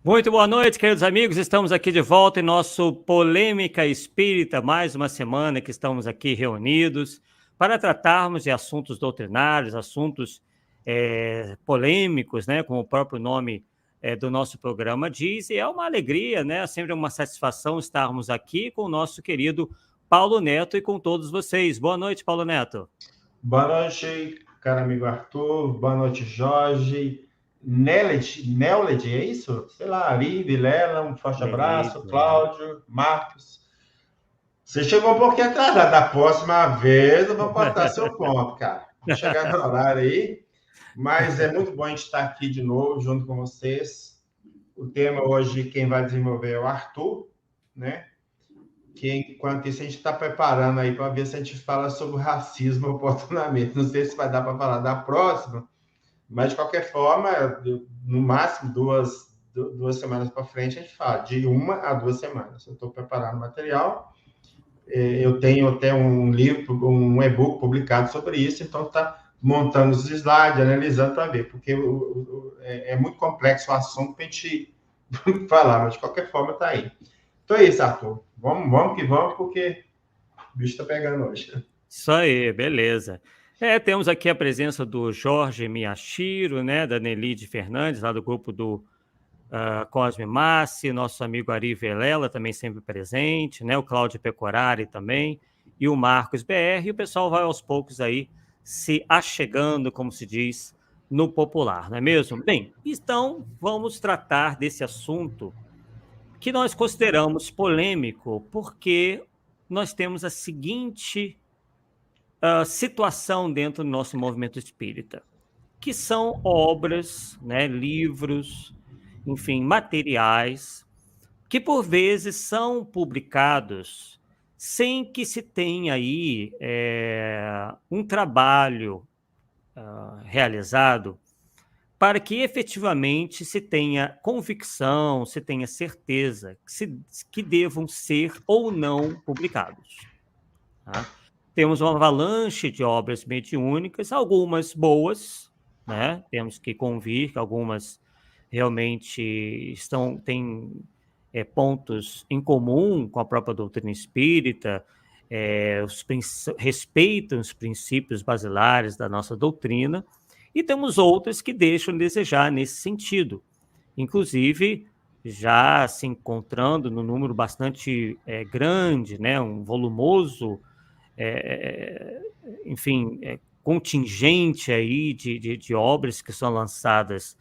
Muito boa noite, queridos amigos. Estamos aqui de volta em nosso Polêmica Espírita, mais uma semana que estamos aqui reunidos para tratarmos de assuntos doutrinários, assuntos polêmicos, né, como o próprio nome do nosso programa diz, e é uma alegria, né, sempre uma satisfação estarmos aqui com o nosso querido Paulo Neto e com todos vocês. Boa noite, Paulo Neto. Boa noite, caro amigo Arthur. Boa noite, Jorge. Neled, é isso? Sei lá, Ari, Vilela, um forte abraço. Cláudio, Marcos. Você chegou um pouquinho atrasado. Da próxima vez eu vou cortar seu ponto, cara. Vou chegar no horário aí. Mas é muito bom a gente estar aqui de novo, junto com vocês. O tema hoje, quem vai desenvolver é o Arthur, né? Que enquanto isso a gente está preparando aí para ver se a gente fala sobre racismo oportunamente. Não sei se vai dar para falar da próxima, mas de qualquer forma, no máximo duas semanas para frente a gente fala, de 1 a 2 semanas. Eu estou preparando material, eu tenho até um livro, um e-book publicado sobre isso, então está montando os slides, analisando para ver, porque é muito complexo o assunto para a gente falar, mas de qualquer forma está aí. Então é isso, Arthur. Vamos que vamos, porque o bicho está pegando hoje. Isso aí, beleza. Temos aqui a presença do Jorge Miyashiro, né, da Nelide Fernandes, lá do grupo do Cosme Massi, nosso amigo Ari Velela, também sempre presente, né, o Cláudio Pecorari também, e o Marcos BR, e o pessoal vai aos poucos aí se achegando, como se diz, no popular, não é mesmo? Bem, então vamos tratar desse assunto que nós consideramos polêmico, porque nós temos a seguinte situação dentro do nosso movimento espírita, que são obras, né, livros, enfim, materiais, que por vezes são publicados sem que se tenha aí um trabalho realizado para que efetivamente se tenha convicção, se tenha certeza que devam ser ou não publicados. Tá? Temos uma avalanche de obras mediúnicas, algumas boas, né? Temos que convir que algumas realmente têm pontos em comum com a própria doutrina espírita, respeitam os princípios basilares da nossa doutrina, e temos outras que deixam a desejar nesse sentido. Inclusive, já se encontrando num número bastante grande, né, um volumoso, enfim, contingente aí de obras que são lançadas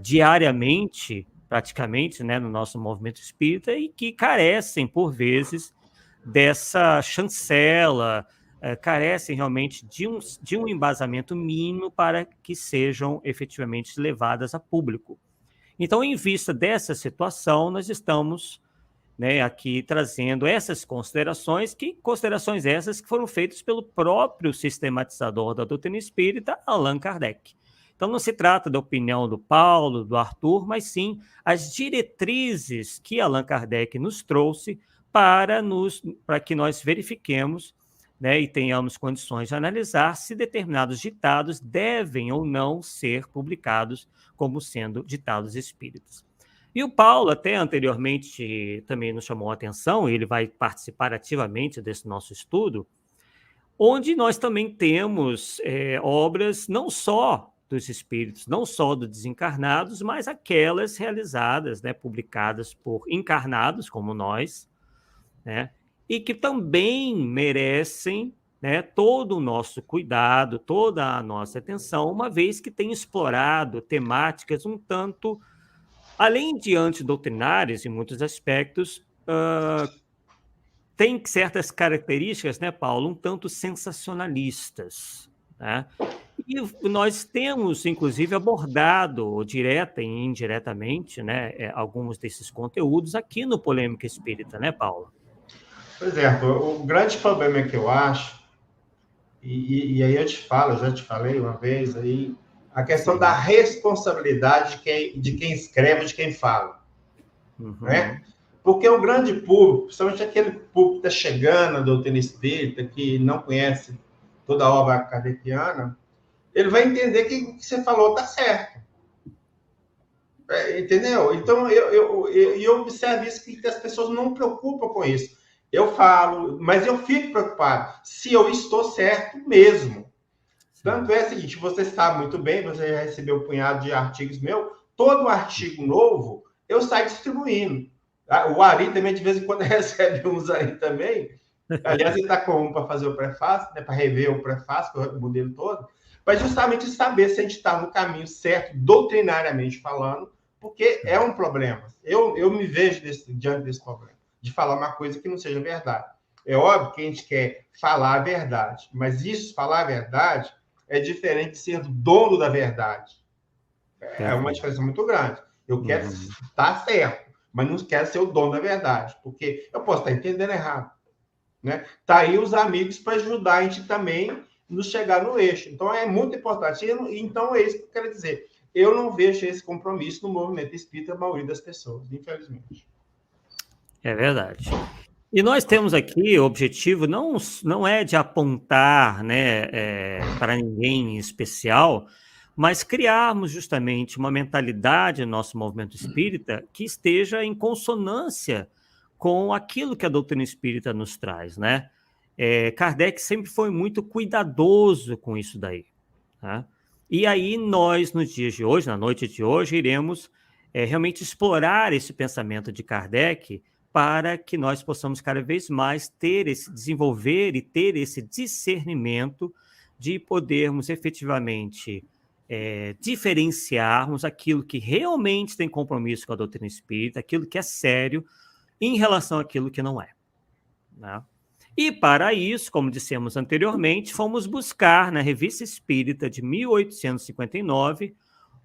diariamente, praticamente, né, no nosso movimento espírita, e que carecem, por vezes, dessa chancela, carecem realmente de um embasamento mínimo para que sejam efetivamente levadas a público. Então, em vista dessa situação, nós estamos, né, aqui trazendo essas considerações essas que foram feitas pelo próprio sistematizador da doutrina espírita, Allan Kardec. Então, não se trata da opinião do Paulo, do Arthur, mas sim as diretrizes que Allan Kardec nos trouxe para que nós verifiquemos, né, e tenhamos condições de analisar se determinados ditados devem ou não ser publicados como sendo ditados espíritas. E o Paulo, até anteriormente, também nos chamou a atenção, e ele vai participar ativamente desse nosso estudo, onde nós também temos obras não só dos espíritos, não só dos desencarnados, mas aquelas realizadas, né, publicadas por encarnados como nós, né, e que também merecem, né, todo o nosso cuidado, toda a nossa atenção, uma vez que tem explorado temáticas um tanto, além de antidoutrinárias em muitos aspectos, tem certas características, né, Paulo, um tanto sensacionalistas, né? E nós temos, inclusive, abordado direta e indiretamente, né, alguns desses conteúdos aqui no Polêmica Espírita, né, Paulo? Pois é, o grande problema que eu acho, e aí eu te falo, eu já te falei uma vez aí, a questão da responsabilidade de quem escreve, de quem fala. Né? Porque o grande público, principalmente aquele público que está chegando à doutrina espírita, que não conhece toda a obra kardeciana, ele vai entender que o que você falou está certo. Entendeu? Então, eu observo isso, que as pessoas não preocupam com isso. Eu falo, mas eu fico preocupado se eu estou certo mesmo. Tanto é o seguinte, você sabe muito bem, você já recebeu um punhado de artigos meu, todo artigo novo eu saio distribuindo. O Ari também, de vez em quando, recebe uns aí também. Aliás, ele está com um para fazer o prefácio, né, para rever o prefácio, o modelo todo, mas justamente saber se a gente está no caminho certo, doutrinariamente falando, porque é um problema. Eu me vejo diante desse problema, de falar uma coisa que não seja verdade. É óbvio que a gente quer falar a verdade, mas isso, falar a verdade, é diferente de ser dono da verdade. É uma diferença muito grande. Eu quero estar certo, mas não quero ser o dono da verdade, porque eu posso estar entendendo errado. Né? Tá aí os amigos para ajudar a gente também nos chegar no eixo. Então é muito importante. Então é isso que eu quero dizer. Eu não vejo esse compromisso no movimento espírita, a maioria das pessoas, infelizmente. É verdade. E nós temos aqui o objetivo não é de apontar, né, para ninguém em especial, mas criarmos justamente uma mentalidade no nosso movimento espírita que esteja em consonância com aquilo que a doutrina espírita nos traz, né? Kardec sempre foi muito cuidadoso com isso daí, tá? E aí nós, nos dias de hoje, na noite de hoje, iremos realmente explorar esse pensamento de Kardec para que nós possamos cada vez mais desenvolver e ter esse discernimento de podermos efetivamente diferenciarmos aquilo que realmente tem compromisso com a doutrina espírita, aquilo que é sério, em relação àquilo que não é, né? E para isso, como dissemos anteriormente, fomos buscar na Revista Espírita de 1859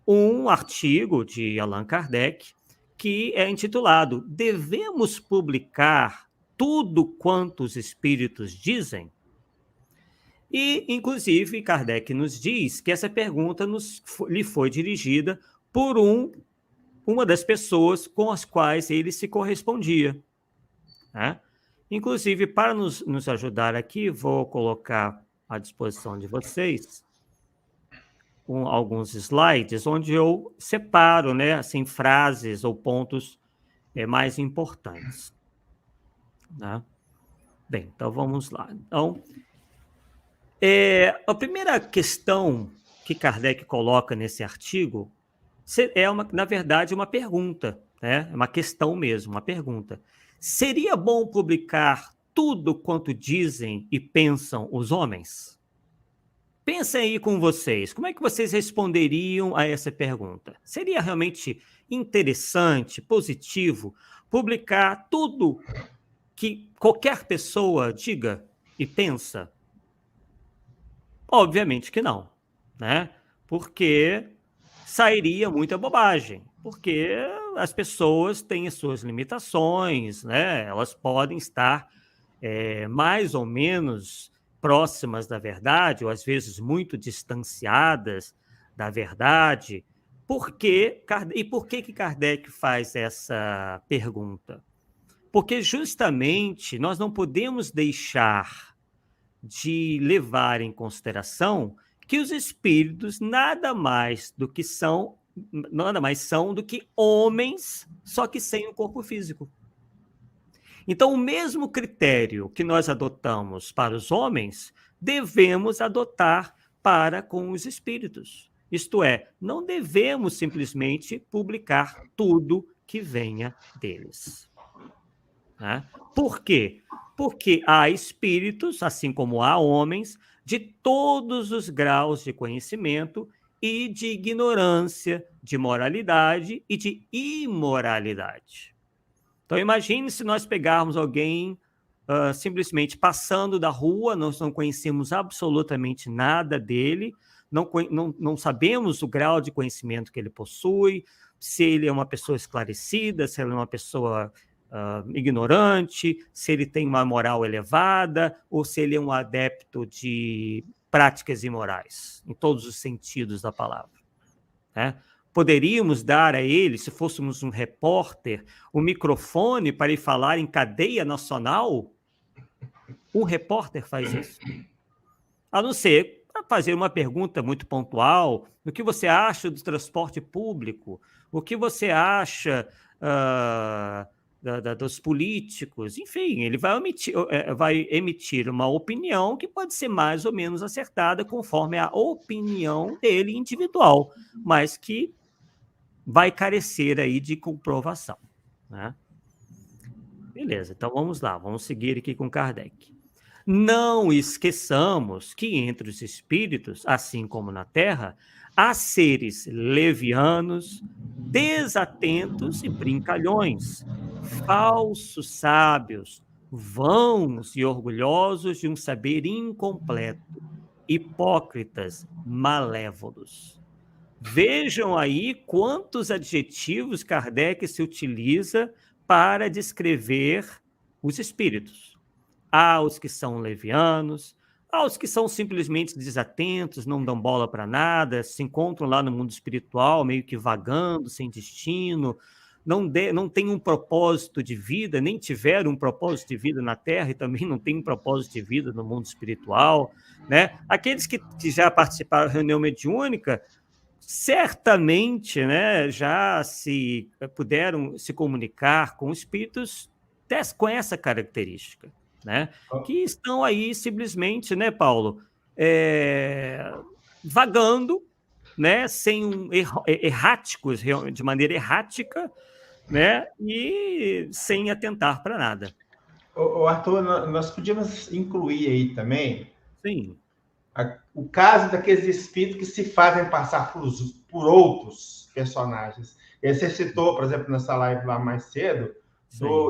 um artigo de Allan Kardec que é intitulado "Devemos publicar tudo quanto os espíritos dizem?" E, inclusive, Kardec nos diz que essa pergunta lhe foi dirigida por uma das pessoas com as quais ele se correspondia, né? Inclusive, para nos ajudar aqui, vou colocar à disposição de vocês alguns slides onde eu separo, né, assim, frases ou pontos mais importantes, né? Bem, então vamos lá. Então, a primeira questão que Kardec coloca nesse artigo na verdade, uma pergunta, né? É uma questão mesmo, uma pergunta. Seria bom publicar tudo quanto dizem e pensam os homens? Pensem aí com vocês, como é que vocês responderiam a essa pergunta? Seria realmente interessante, positivo, publicar tudo que qualquer pessoa diga e pensa? Obviamente que não, né? Porque sairia muita bobagem, porque as pessoas têm as suas limitações, né? Elas podem estar mais ou menos próximas da verdade, ou às vezes muito distanciadas da verdade. E por que Kardec faz essa pergunta? Porque justamente nós não podemos deixar de levar em consideração que os espíritos nada mais são do que homens, só que sem um corpo físico. Então, o mesmo critério que nós adotamos para os homens, devemos adotar para com os espíritos. Isto é, não devemos simplesmente publicar tudo que venha deles, né? Por quê? Porque há espíritos, assim como há homens, de todos os graus de conhecimento e de ignorância, de moralidade e de imoralidade. Então, imagine se nós pegarmos alguém simplesmente passando da rua, nós não conhecemos absolutamente nada dele, não sabemos o grau de conhecimento que ele possui, se ele é uma pessoa esclarecida, se ele é uma pessoa ignorante, se ele tem uma moral elevada ou se ele é um adepto de práticas imorais, em todos os sentidos da palavra, né? Poderíamos dar a ele, se fôssemos um repórter, um microfone para ele falar em cadeia nacional? Um repórter faz isso. A não ser fazer uma pergunta muito pontual: o que você acha do transporte público? O que você acha dos políticos? Enfim, ele vai emitir uma opinião que pode ser mais ou menos acertada conforme a opinião dele individual, mas que vai carecer aí de comprovação, né? Beleza, então vamos lá, vamos seguir aqui com Kardec. Não esqueçamos que entre os espíritos, assim como na Terra, há seres levianos, desatentos e brincalhões, falsos sábios, vãos e orgulhosos de um saber incompleto, hipócritas, malévolos. Vejam aí quantos adjetivos Kardec se utiliza para descrever os espíritos. Há os que são levianos, há os que são simplesmente desatentos, não dão bola para nada, se encontram lá no mundo espiritual, meio que vagando, sem destino, não tem um propósito de vida, nem tiveram um propósito de vida na Terra e também não tem um propósito de vida no mundo espiritual, né? Aqueles que já participaram da reunião mediúnica, certamente, né, já puderam se comunicar com espíritos com essa característica, né, que estão aí simplesmente, né, Paulo, vagando, né, erráticos, de maneira errática, né, e sem atentar para nada. Arthur, nós podíamos incluir aí também, sim, o caso daqueles espíritos que se fazem passar por outros personagens. E aí você citou, por exemplo, nessa live lá mais cedo,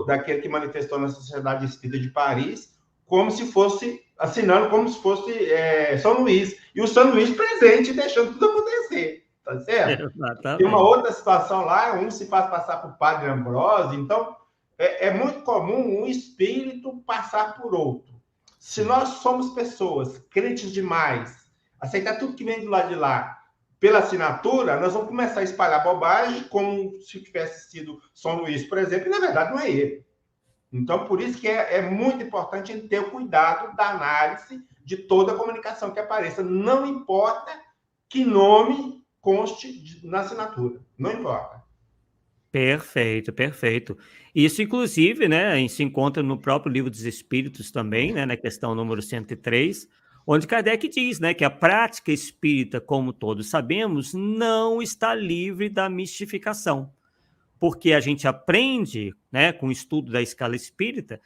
daquele que manifestou na Sociedade Espírita de Paris, como se fosse, assinando como se fosse São Luís. E o São Luís presente, deixando tudo acontecer. Tá certo? Exatamente. Tem uma outra situação lá, um se faz passar por Padre Ambrósio. Então, é muito comum um espírito passar por outro. Se nós somos pessoas crentes demais, aceitar tudo que vem do lado de lá pela assinatura, nós vamos começar a espalhar bobagem como se tivesse sido São Luís, por exemplo, e na verdade não é ele. Então, por isso que é muito importante a gente ter o cuidado da análise de toda a comunicação que apareça. Não importa que nome conste na assinatura. Não importa. Perfeito, perfeito. Isso, inclusive, né, se encontra no próprio Livro dos Espíritos também, né, na questão número 103, onde Kardec diz, né, que a prática espírita, como todos sabemos, não está livre da mistificação, porque a gente aprende, né, com o estudo da escala espírita,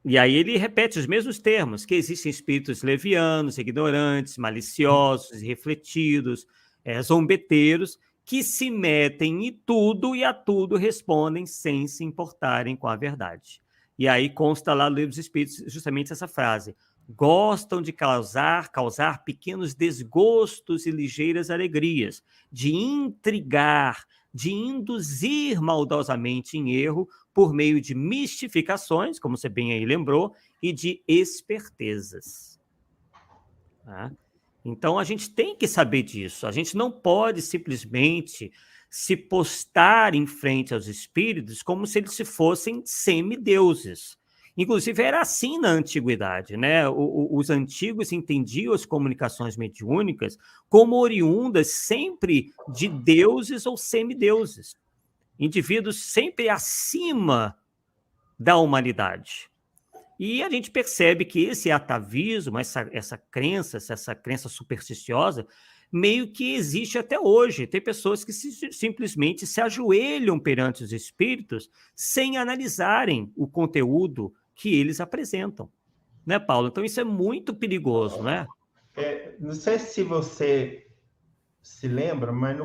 e aí ele repete os mesmos termos, que existem espíritos levianos, ignorantes, maliciosos, irrefletidos, zombeteiros, que se metem em tudo e a tudo respondem sem se importarem com a verdade. E aí consta lá no Livro dos Espíritos justamente essa frase: gostam de causar pequenos desgostos e ligeiras alegrias, de intrigar, de induzir maldosamente em erro por meio de mistificações, como você bem aí lembrou, e de espertezas. Tá? Então, a gente tem que saber disso. A gente não pode simplesmente se postar em frente aos espíritos como se eles fossem semideuses. Inclusive, era assim na antiguidade, né? Os antigos entendiam as comunicações mediúnicas como oriundas sempre de deuses ou semideuses. Indivíduos sempre acima da humanidade. E a gente percebe que esse atavismo, essa crença supersticiosa, meio que existe até hoje. Tem pessoas que simplesmente se ajoelham perante os espíritos sem analisarem o conteúdo que eles apresentam. Né, Paulo? Então isso é muito perigoso, né? Não sei se você se lembra, mas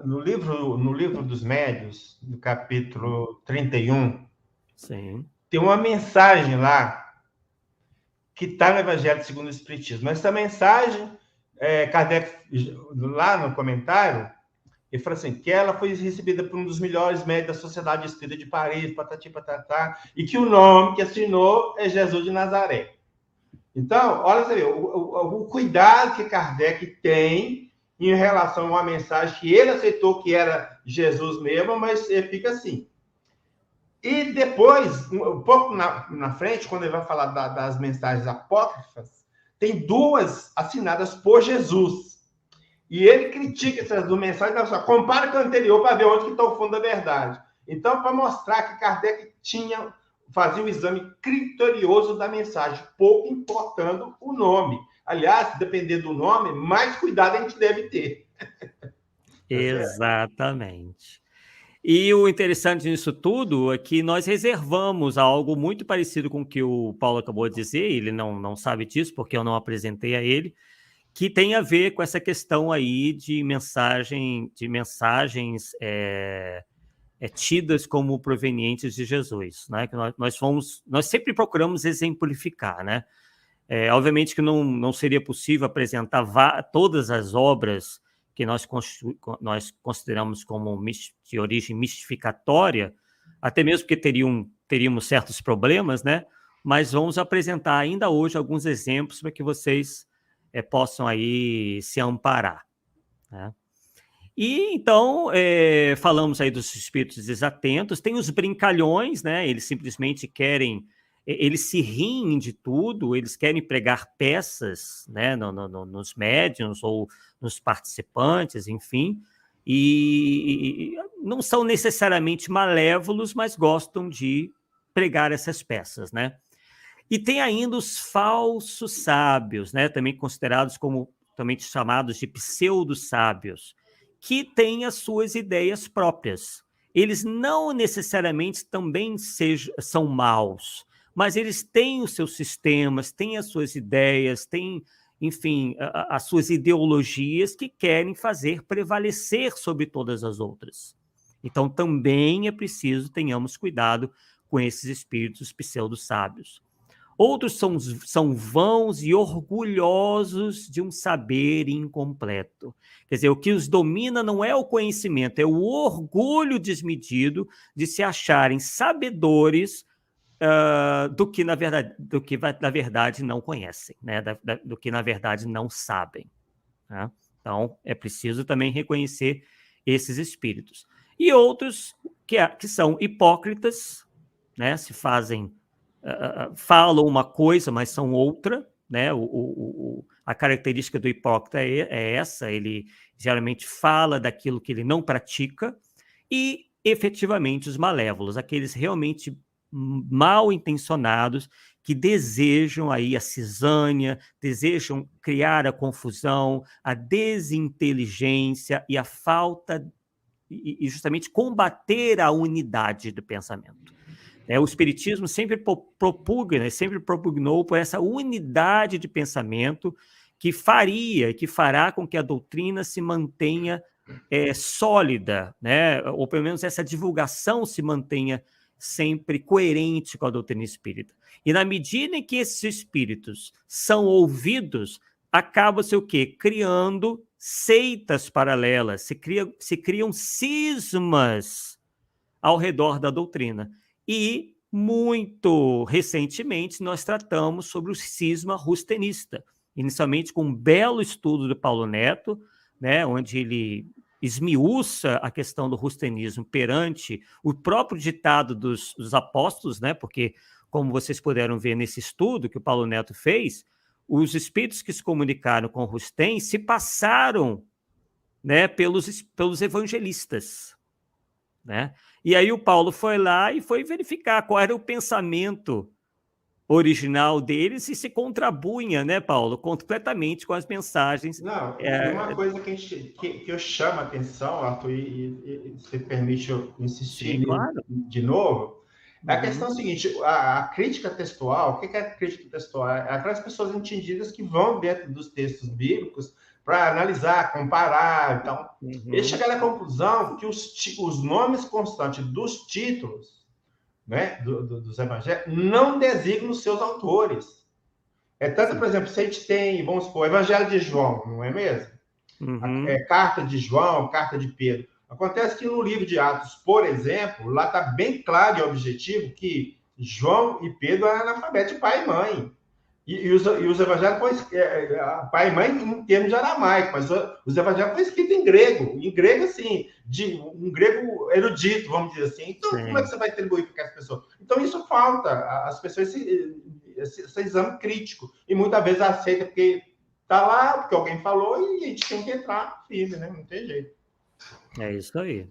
no livro dos Médiuns, no capítulo 31, sim, tem uma mensagem lá que está no Evangelho segundo o Espiritismo. Mas essa mensagem, Kardec, lá no comentário, ele fala assim, que ela foi recebida por um dos melhores médicos da Sociedade Espírita de Paris, patati patatá, e que o nome que assinou é Jesus de Nazaré. Então, olha você, o cuidado que Kardec tem em relação a uma mensagem que ele aceitou que era Jesus mesmo, mas ele fica assim. E depois, um pouco na frente, quando ele vai falar das mensagens apócrifas, tem 2 assinadas por Jesus. E ele critica essas 2 mensagens, só compara com a anterior para ver onde que está o fundo da verdade. Então, para mostrar que Kardec fazia o exame criterioso da mensagem, pouco importando o nome. Aliás, dependendo do nome, mais cuidado a gente deve ter. Exatamente. E o interessante nisso tudo é que nós reservamos algo muito parecido com o que o Paulo acabou de dizer, ele não sabe disso, porque eu não apresentei a ele, que tem a ver com essa questão aí de mensagens tidas como provenientes de Jesus, né? Que nós sempre procuramos exemplificar, né? Obviamente que não seria possível apresentar todas as obras que nós consideramos como de origem mistificatória, até mesmo porque teríamos certos problemas, né? Mas vamos apresentar ainda hoje alguns exemplos para que vocês possam aí se amparar, né? E então, falamos aí dos espíritos desatentos, tem os brincalhões, né? Eles simplesmente eles se riem de tudo, eles querem pregar peças, né, nos médiuns ou nos participantes, enfim, e não são necessariamente malévolos, mas gostam de pregar essas peças, né? E tem ainda os falsos sábios, né, também considerados como, também chamados de pseudo-sábios, que têm as suas ideias próprias. Eles não necessariamente também são maus, mas eles têm os seus sistemas, têm as suas ideias, têm, enfim, as suas ideologias que querem fazer prevalecer sobre todas as outras. Então, também é preciso tenhamos cuidado com esses espíritos pseudo-sábios. Outros são vãos e orgulhosos de um saber incompleto. Quer dizer, o que os domina não é o conhecimento, é o orgulho desmedido de se acharem sabedores do que, na verdade, não conhecem, né? Do que, na verdade, não sabem, né? Então, é preciso também reconhecer esses espíritos. E outros que são hipócritas, né? Falam uma coisa, mas são outra, né? A característica do hipócrita é essa, ele geralmente fala daquilo que ele não pratica, e efetivamente os malévolos, aqueles realmente mal intencionados, que desejam aí a cisânia, desejam criar a confusão, a desinteligência e a falta, e justamente combater a unidade do pensamento. O Espiritismo sempre propugna, sempre propugnou por essa unidade de pensamento que fará com que a doutrina se mantenha sólida, né? Ou pelo menos essa divulgação se mantenha sempre coerente com a doutrina espírita. E na medida em que esses espíritos são ouvidos, acaba-se o quê? Criando seitas paralelas, se criam cismas ao redor da doutrina. E, muito recentemente, nós tratamos sobre o cisma rustenista, inicialmente com um belo estudo do Paulo Neto, né, onde ele esmiuça a questão do rustenismo perante o próprio ditado dos apóstolos, né, porque, como vocês puderam ver nesse estudo que o Paulo Neto fez, os espíritos que se comunicaram com Rustem se passaram, né, pelos evangelistas, né? E aí o Paulo foi lá e foi verificar qual era o pensamento original deles e se contrapunha, né, Paulo, completamente com as mensagens. Não, e uma coisa que eu chamo a atenção, Arthur, e se permite eu insistir Sim, claro. de novo, é a questão seguinte, a crítica textual, o que é a crítica textual? É aquelas pessoas entendidas que vão dentro dos textos bíblicos para analisar, comparar, então, eles chegaram à conclusão que os nomes constantes dos títulos, né, dos evangelhos não designam os seus autores. Tanto, por exemplo, se a gente tem, vamos supor, o Evangelho de João, não é mesmo? Carta de João, carta de Pedro. Acontece que no livro de Atos, por exemplo, lá está bem claro e objetivo que João e Pedro eram analfabetos de pai e mãe. E os evangelhos pai e mãe em termos de aramaico, mas os evangelhos foram escritos em grego, assim, um grego erudito, vamos dizer assim. Então, como é que você vai atribuir para as pessoas? Então, isso falta. As pessoas esse exame crítico. E muitas vezes aceita porque está lá, porque alguém falou, e a gente tem que entrar firme, né? Não tem jeito. É isso aí.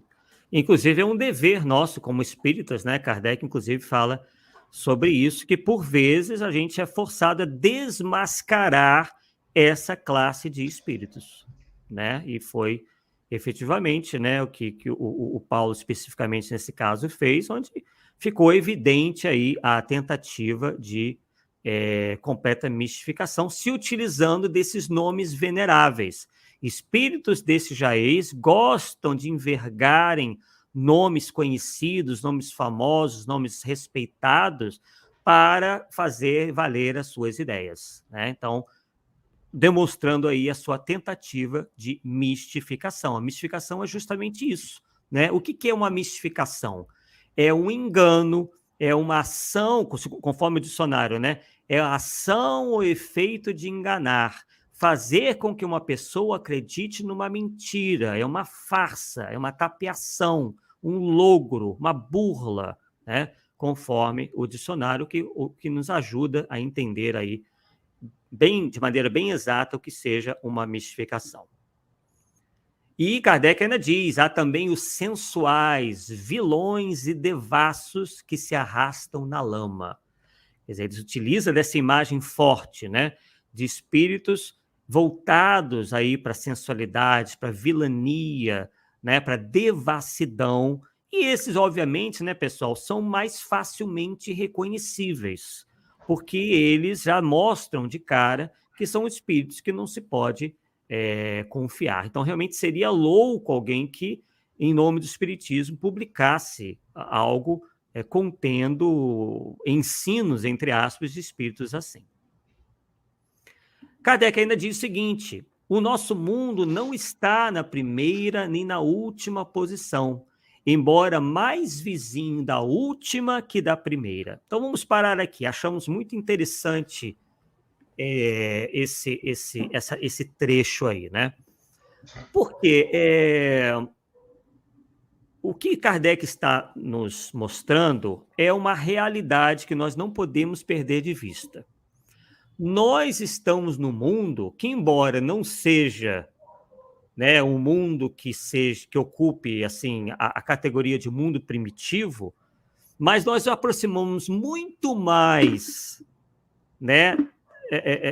Inclusive, é um dever nosso como espíritas, né? Kardec, inclusive, fala sobre isso, que por vezes a gente é forçado a desmascarar essa classe de espíritos, né? E foi efetivamente, né, o que o Paulo especificamente nesse caso fez, onde ficou evidente aí a tentativa de completa mistificação, se utilizando desses nomes veneráveis. Espíritos desse jaez gostam de envergarem nomes conhecidos, nomes famosos, nomes respeitados, para fazer valer as suas ideias, né? Então, demonstrando aí a sua tentativa de mistificação. A mistificação é justamente isso, né? O que é uma mistificação? É um engano, é uma ação, conforme o dicionário, né? É a ação ou efeito de enganar, fazer com que uma pessoa acredite numa mentira, é uma farsa, é uma tapeação, um logro, uma burla, né? Conforme o dicionário que nos ajuda a entender aí de maneira bem exata o que seja uma mistificação. E Kardec ainda diz, há também os sensuais, vilões e devassos que se arrastam na lama. Quer dizer, eles utilizam dessa imagem forte, né, de espíritos voltados aí para a sensualidade, para a vilania, né, para a devassidão. E esses, obviamente, né, pessoal, são mais facilmente reconhecíveis, porque eles já mostram de cara que são espíritos que não se pode confiar. Então, realmente seria louco alguém que, em nome do espiritismo, publicasse algo contendo ensinos, entre aspas, de espíritos assim. Kardec ainda diz o seguinte: o nosso mundo não está na primeira nem na última posição, embora mais vizinho da última que da primeira. Então vamos parar aqui. Achamos muito interessante esse trecho aí, né? Porque o que Kardec está nos mostrando é uma realidade que nós não podemos perder de vista. Nós estamos no mundo que, embora não seja, né, um mundo que ocupe assim a categoria de mundo primitivo, mas nós nos aproximamos muito mais, né,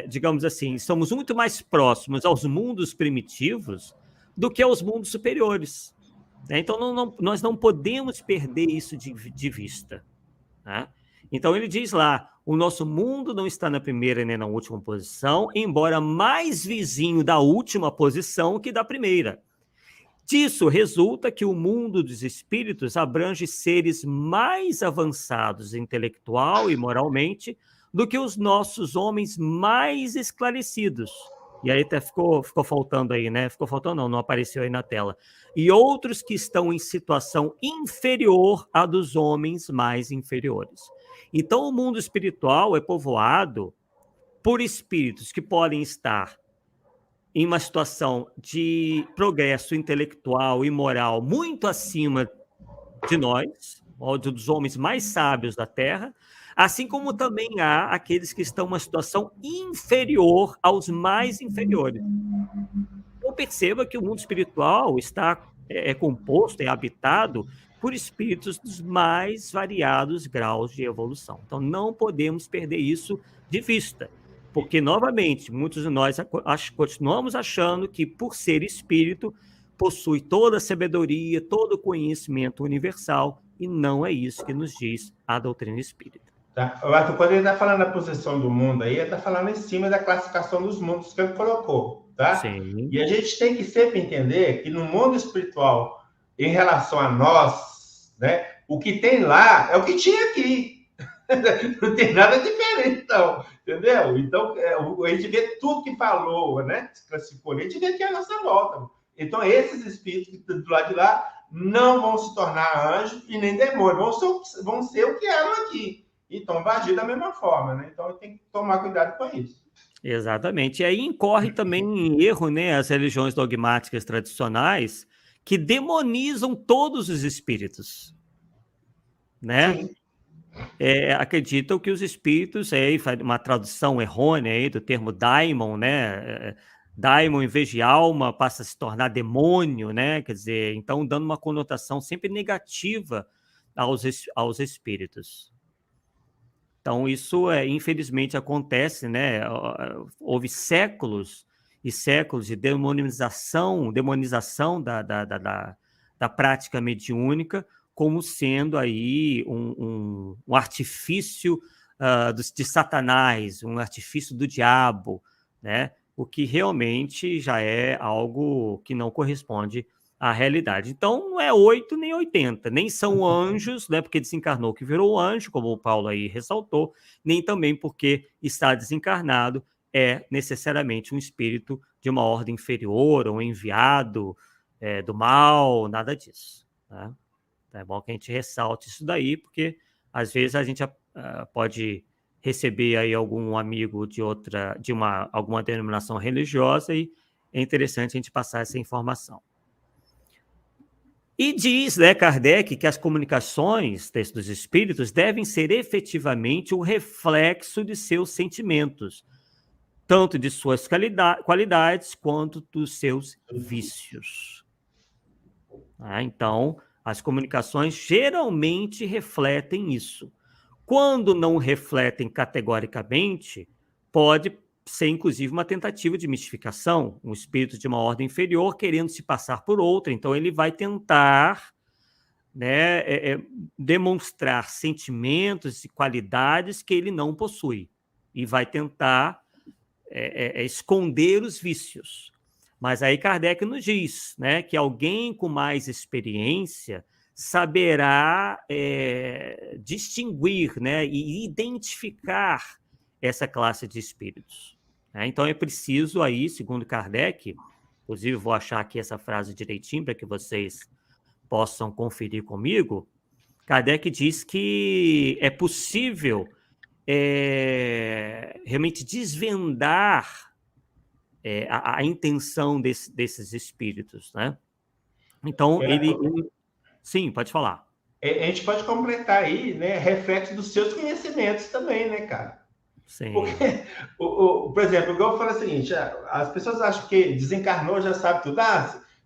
digamos assim, somos muito mais próximos aos mundos primitivos do que aos mundos superiores. Então, nós não podemos perder isso de vista. Né? Então, ele diz lá, o nosso mundo não está na primeira nem na última posição, embora mais vizinho da última posição que da primeira. Disso resulta que o mundo dos espíritos abrange seres mais avançados intelectual e moralmente do que os nossos homens mais esclarecidos. E aí até ficou faltando aí, né? Ficou faltando, não apareceu aí na tela. E outros que estão em situação inferior à dos homens mais inferiores. Então, o mundo espiritual é povoado por espíritos que podem estar em uma situação de progresso intelectual e moral muito acima de nós, ou dos homens mais sábios da Terra, assim como também há aqueles que estão em uma situação inferior aos mais inferiores. Então, perceba que o mundo espiritual está composto, é habitado por espíritos dos mais variados graus de evolução. Então, não podemos perder isso de vista, porque, novamente, muitos de nós continuamos achando que, por ser espírito, possui toda a sabedoria, todo o conhecimento universal, e não é isso que nos diz a doutrina espírita. Tá? Arthur, quando ele está falando da posição do mundo aí, ele está falando em cima da classificação dos mundos que ele colocou, tá? Sim. E a gente tem que sempre entender que no mundo espiritual, em relação a nós, né, o que tem lá é o que tinha aqui. Não tem nada diferente, não. Entendeu? Então, a gente vê tudo que falou, né? Classificou, a gente vê que é a nossa volta. Então, esses espíritos que estão do lado de lá não vão se tornar anjos e nem demônios, vão ser o que eram aqui. Então, vai agir da mesma forma, né? Então, tem que tomar cuidado com isso. Exatamente. E aí incorre também em erro, né, as religiões dogmáticas tradicionais que demonizam todos os espíritos, né? Sim. acreditam que os espíritos, uma tradução errônea aí do termo daimon, né? Daimon, em vez de alma, passa a se tornar demônio, né? Quer dizer, então dando uma conotação sempre negativa aos espíritos. Então, isso, infelizmente, acontece, né? Houve séculos e séculos de demonização da prática mediúnica, como sendo aí um artifício de Satanás, um artifício do diabo, né? O que realmente já é algo que não corresponde à realidade. Então, não é 8 nem 80, nem são anjos, né? Porque desencarnou que virou anjo, como o Paulo aí ressaltou, nem também porque está desencarnado é necessariamente um espírito de uma ordem inferior ou enviado do mal, nada disso, né? É bom que a gente ressalte isso daí, porque às vezes a gente pode receber aí algum amigo de alguma denominação religiosa e é interessante a gente passar essa informação. E diz, né, Kardec, que as comunicações dos espíritos devem ser efetivamente o reflexo de seus sentimentos, tanto de suas qualidades quanto dos seus vícios. Então, as comunicações geralmente refletem isso. Quando não refletem categoricamente, pode ser, inclusive, uma tentativa de mistificação, um espírito de uma ordem inferior querendo se passar por outra. Então, ele vai tentar, né, demonstrar sentimentos e qualidades que ele não possui e vai tentar esconder os vícios. Mas aí Kardec nos diz, né, que alguém com mais experiência saberá distinguir, né, e identificar essa classe de espíritos. Então é preciso aí, segundo Kardec, inclusive vou achar aqui essa frase direitinho para que vocês possam conferir comigo. Kardec diz que é possível realmente desvendar a intenção desses espíritos, né? Então, Sim, pode falar. A gente pode completar aí, né? Reflexo dos seus conhecimentos também, né, cara? Sim. Porque, por exemplo, igual eu falo o seguinte, as pessoas acham que desencarnou, já sabe tudo.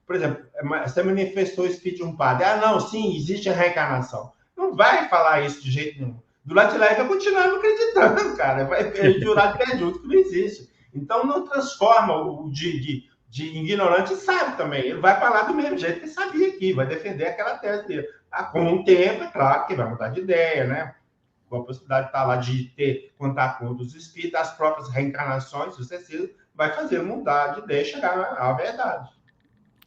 Por exemplo, você manifestou o espírito de um padre. Não, sim, existe a reencarnação. Não vai falar isso de jeito nenhum. Do lado de lá, ele vai continuar não acreditando, cara. Vai jurar de pé junto que não existe. Então, não transforma o de ignorante, sabe também. Ele vai falar do mesmo jeito que sabia aqui, vai defender aquela tese dele. Com o tempo, é claro que vai mudar de ideia, né? Com a possibilidade de estar lá, de ter contato com outros espíritos, as próprias reencarnações sucessivas, vai fazer mudar de ideia e chegar à verdade.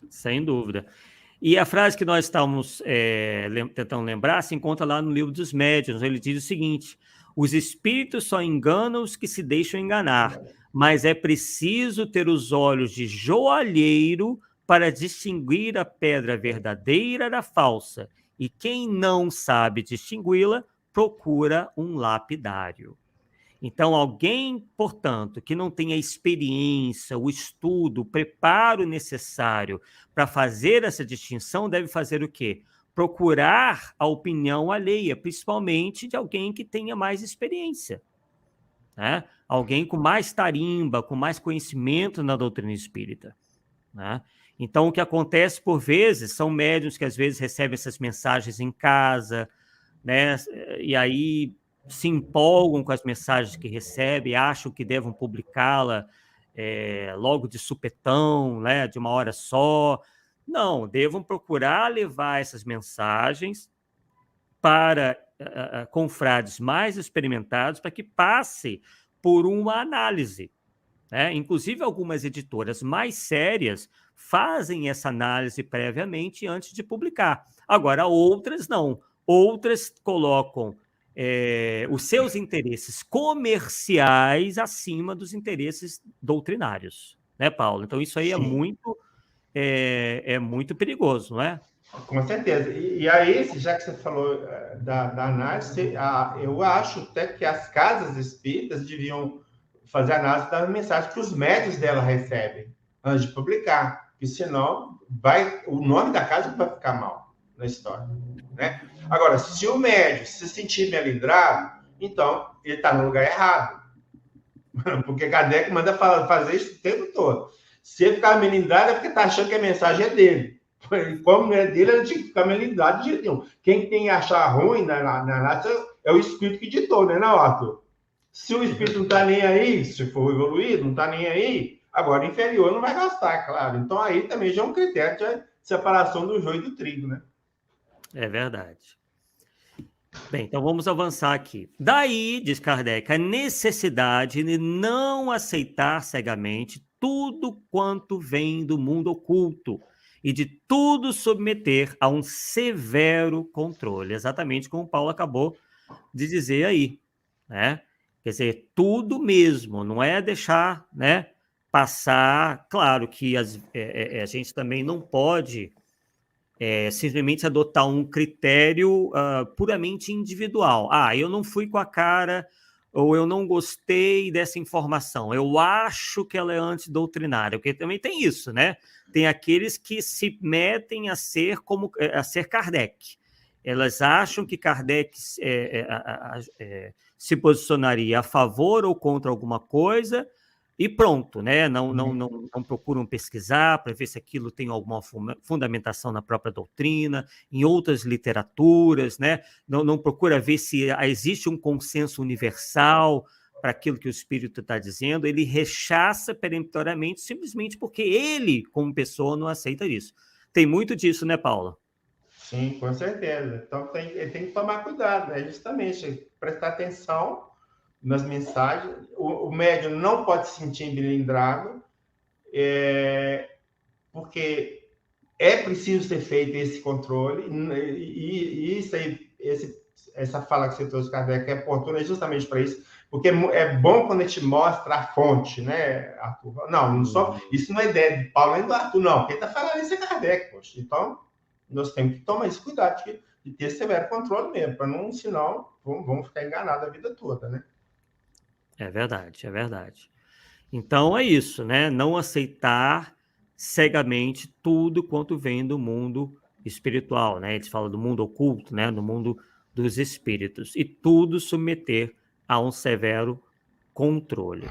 Sem dúvida. E a frase que nós estamos tentando lembrar se encontra lá no Livro dos Médiuns. Ele diz o seguinte: os espíritos só enganam os que se deixam enganar, mas é preciso ter os olhos de joalheiro para distinguir a pedra verdadeira da falsa. E quem não sabe distingui-la, procura um lapidário. Então, alguém, portanto, que não tenha a experiência, o estudo, o preparo necessário para fazer essa distinção, deve fazer o quê? Procurar a opinião alheia, principalmente de alguém que tenha mais experiência, né? Alguém com mais tarimba, com mais conhecimento na doutrina espírita, né? Então, o que acontece, por vezes, são médiuns que, às vezes, recebem essas mensagens em casa, né? E aí se empolgam com as mensagens que recebem, acham que devem publicá-la logo de supetão, né? De uma hora só. Não, devam procurar levar essas mensagens para confrades mais experimentados para que passe por uma análise, né? Inclusive, algumas editoras mais sérias fazem essa análise previamente antes de publicar. Agora, outras não. Outras colocam os seus interesses comerciais acima dos interesses doutrinários, né, Paulo? Então, isso aí é muito perigoso, não é? Com certeza. E aí, já que você falou da análise, eu acho até que as casas espíritas deviam fazer análise das mensagens que os médios dela recebem antes de publicar, porque senão o nome da casa vai ficar mal. na história, né? Agora, se o médium se sentir melindrado, então ele está no lugar errado. Porque Kardec manda fazer isso o tempo todo. Se ele ficar melindrado, é porque está achando que a mensagem é dele. Como não é dele, ele tinha que ficar melindrado de jeito nenhum. Quem tem que achar ruim na análise é o espírito que ditou, né, não, Arthur? Se o espírito não está nem aí, se for evoluído, não está nem aí, agora inferior não vai gastar, claro. Então aí também já é um critério de separação do joio e do trigo, né? É verdade. Bem, então vamos avançar aqui. Daí, diz Kardec, a necessidade de não aceitar cegamente tudo quanto vem do mundo oculto e de tudo submeter a um severo controle, exatamente como o Paulo acabou de dizer aí, né? Quer dizer, tudo mesmo, não é deixar, né, passar. Claro que a gente também não pode simplesmente adotar um critério puramente individual. Ah, eu não fui com a cara, ou eu não gostei dessa informação, eu acho que ela é antidoutrinária, porque também tem isso, né? Tem aqueles que se metem a ser Kardec. Elas acham que Kardec se posicionaria a favor ou contra alguma coisa, e pronto, né? Não procuram pesquisar para ver se aquilo tem alguma fundamentação na própria doutrina, em outras literaturas, né? Não procura ver se existe um consenso universal para aquilo que o espírito está dizendo. Ele rechaça peremptoriamente simplesmente porque ele, como pessoa, não aceita isso. Tem muito disso, né, Paula? Sim, com certeza. Então ele tem que tomar cuidado, né? Justamente prestar atenção nas mensagens. O médium não pode se sentir melindrado, porque é preciso ser feito esse controle, e isso aí, essa fala que você trouxe, Kardec, é oportuna justamente para isso, porque é bom quando a gente mostra a fonte, né, Arthur? Não só, isso não é ideia de Paulo nem do Arthur, não. Quem está falando isso é Kardec, poxa. Então, nós temos que tomar esse cuidado de ter severo controle mesmo, para não, senão, vamos ficar enganados a vida toda, né? É verdade, é verdade. Então é isso, né? Não aceitar cegamente tudo quanto vem do mundo espiritual, né? Eles falam do mundo oculto, né? Do mundo dos espíritos. E tudo submeter a um severo controle.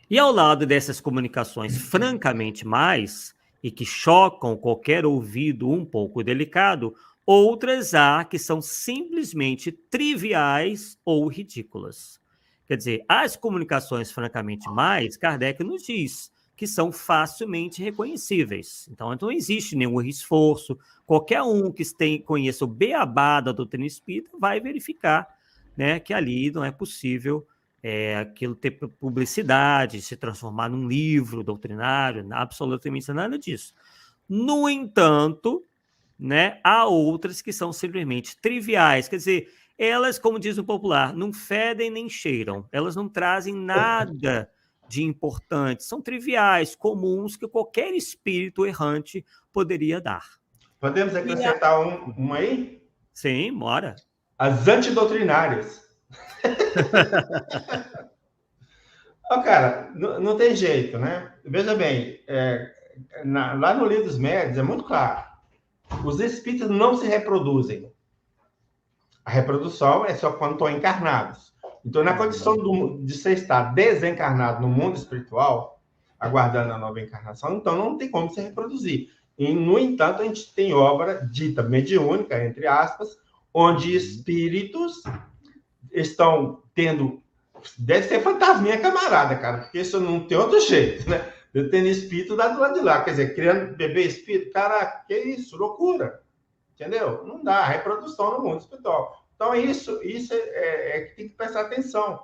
E ao lado dessas comunicações francamente mais, e que chocam qualquer ouvido um pouco delicado, outras há que são simplesmente triviais ou ridículas. Quer dizer, as comunicações francamente mais, Kardec nos diz que são facilmente reconhecíveis. Então não existe nenhum esforço. Qualquer um que conheça o beabá da doutrina espírita vai verificar, né, que ali não é possível aquilo ter publicidade, se transformar num livro doutrinário, absolutamente nada disso. No entanto, né, há outras que são simplesmente triviais, quer dizer, elas, como diz o popular, não fedem nem cheiram, elas não trazem nada de importante, são triviais, comuns, que qualquer espírito errante poderia dar. Podemos acrescentar um aí? Sim, bora. As antidoutrinárias. Cara, não tem jeito, né? Veja bem, lá no Livro dos Médiuns é muito claro. Os espíritos não se reproduzem. A reprodução é só quando estão encarnados. Então, na condição de você estar desencarnado no mundo espiritual, aguardando a nova encarnação, então não tem como se reproduzir. E, no entanto, a gente tem obra dita mediúnica, entre aspas, onde espíritos estão tendo... Deve ser fantasminha camarada, cara, porque isso não tem outro jeito, né? Eu tendo espírito do lado de lá, quer dizer, criando bebê espírito, cara, que isso, loucura, entendeu? Não dá, reprodução no mundo espiritual. Então, isso que tem que prestar atenção.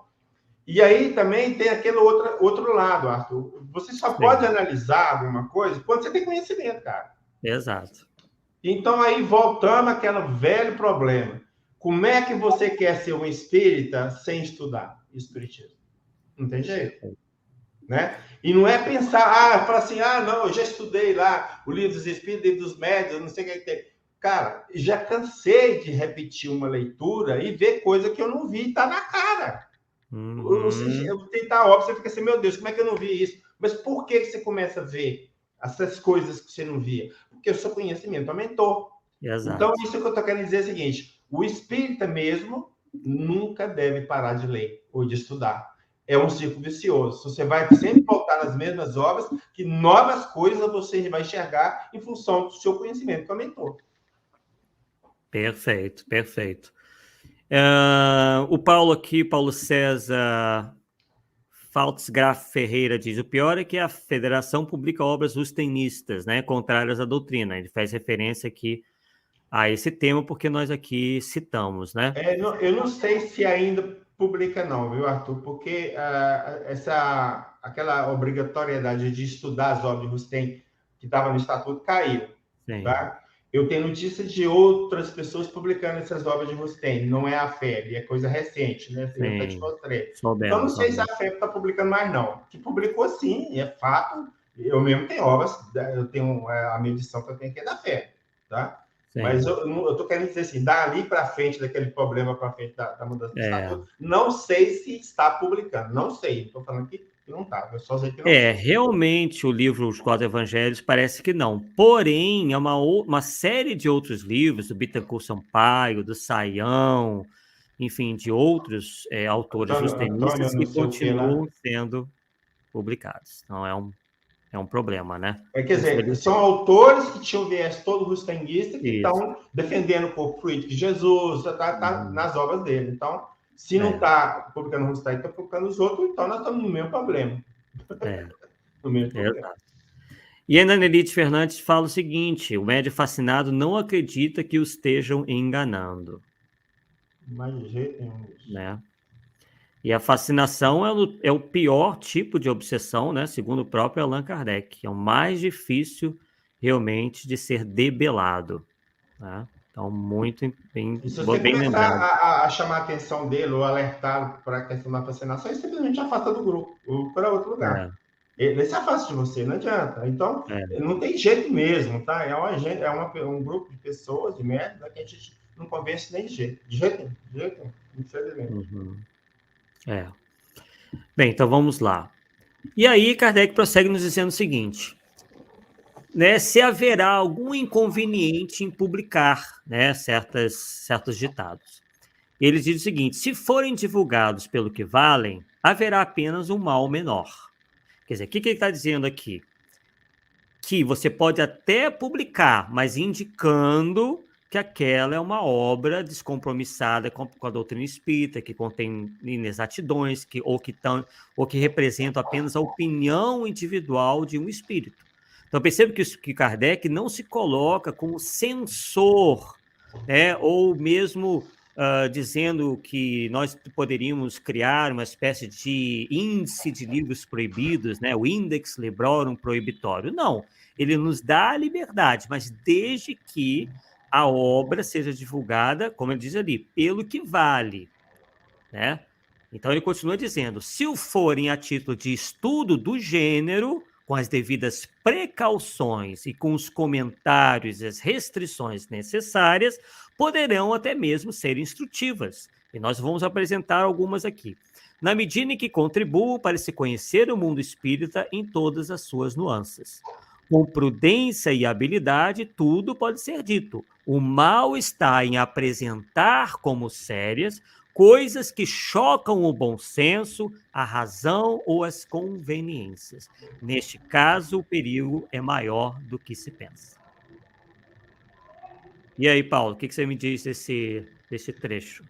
E aí também tem aquele outro lado, Arthur. Você só pode analisar alguma coisa quando você tem conhecimento, cara. Exato. Então, aí voltamos àquele velho problema. Como é que você quer ser um espírita sem estudar espiritismo? Não tem jeito. Né? E não é pensar, falar assim, não, eu já estudei lá o livro dos espíritos, o livro dos médiuns, não sei o que tem. Cara, já cansei de repetir uma leitura e ver coisa que eu não vi e tá na cara. Eu tentar óbvio, você fica assim, meu Deus, como é que eu não vi isso? Mas por que você começa a ver essas coisas que você não via? Porque o seu conhecimento aumentou. Então, Exato. isso que eu estou querendo dizer é o seguinte: o espírita mesmo nunca deve parar de ler ou de estudar. É um ciclo vicioso. Você vai sempre voltar nas mesmas obras, que novas coisas você vai enxergar em função do seu conhecimento que aumentou. Perfeito, perfeito. O Paulo aqui, Paulo César Faltzgraf Ferreira diz: o pior é que a federação publica obras rustenistas, né, contrárias à doutrina. Ele faz referência aqui a esse tema porque nós aqui citamos, né? Eu não sei se ainda publica não, viu, Arthur? Porque aquela obrigatoriedade de estudar as obras de Rustem que estava no Estatuto caiu, Sim, tá? Eu tenho notícia de outras pessoas publicando essas obras de Rustem, não é a FEB, é coisa recente, né? Eu até te sim. mostrei. Então, não Soubemos, sei se a soubemos. FEB está publicando mais, não. Que publicou sim, é fato. Eu mesmo tenho obras, eu tenho a minha edição que eu tenho aqui é da FEB, tá? Mas Sim. eu estou querendo dizer assim, dali para frente, daquele problema para frente da mudança do É. estatuto, não sei se está publicando, não sei. Estou falando que não está, eu só sei que não sei. Realmente o livro Os Quatro Evangelhos parece que não. Porém, é uma série de outros livros, do Bittencourt Sampaio, do Saião, enfim, de outros autores Antônio, justenistas não que sei o que lá. continuam sendo publicados. Então é um problema, né? Quer dizer, são Infelizmente. autores que tinham viés todo rustenguista que Isso. estão defendendo o corpo fluídico de Jesus, tá Uhum. nas obras dele. Então, se não É, está publicando o Rustang, está publicando os outros, então nós estamos no mesmo problema. é, No mesmo problema. exato. E a Nanelite Fernandes fala o seguinte: o médio fascinado não acredita que o estejam enganando, Mas de jeito nenhum. né? E a fascinação é o pior tipo de obsessão, né? Segundo o próprio Allan Kardec. É o mais difícil realmente de ser debelado, né? Então, muito bem, E se você bem começar lembrado. a chamar a atenção dele ou alertá-lo para a questão da fascinação, ele simplesmente afasta do grupo ou para outro lugar. É, Ele se afasta de você, não adianta. Então, é. não tem jeito mesmo, tá? Um grupo de pessoas, de médicos, que a gente não convence nem de jeito. De jeito nenhum, de jeito nenhum, infelizmente. Uhum, é. Bem, então vamos lá. E aí, Kardec prossegue nos dizendo o seguinte: né, se haverá algum inconveniente em publicar, né, certos ditados. Ele diz o seguinte: se forem divulgados pelo que valem, haverá apenas um mal menor. Quer dizer, o que ele está dizendo aqui? Que você pode até publicar, mas indicando que aquela é uma obra descompromissada com a doutrina espírita, que contém inexatidões, ou que representam apenas a opinião individual de um espírito. Então, perceba que Kardec não se coloca como censor, né, ou mesmo dizendo que nós poderíamos criar uma espécie de índice de livros proibidos, né, o Index Librorum Prohibitório. Não, ele nos dá a liberdade, mas desde que a obra seja divulgada, como ele diz ali, pelo que vale, né? Então ele continua dizendo: se o forem a título de estudo do gênero, com as devidas precauções e com os comentários e as restrições necessárias, poderão até mesmo ser instrutivas. E nós vamos apresentar algumas aqui. Na medida em que contribuam para se conhecer o mundo espírita em todas as suas nuances. Com prudência e habilidade, tudo pode ser dito. O mal está em apresentar como sérias coisas que chocam o bom senso, a razão ou as conveniências. Neste caso, o perigo é maior do que se pensa. E aí, Paulo, o que você me diz desse trecho?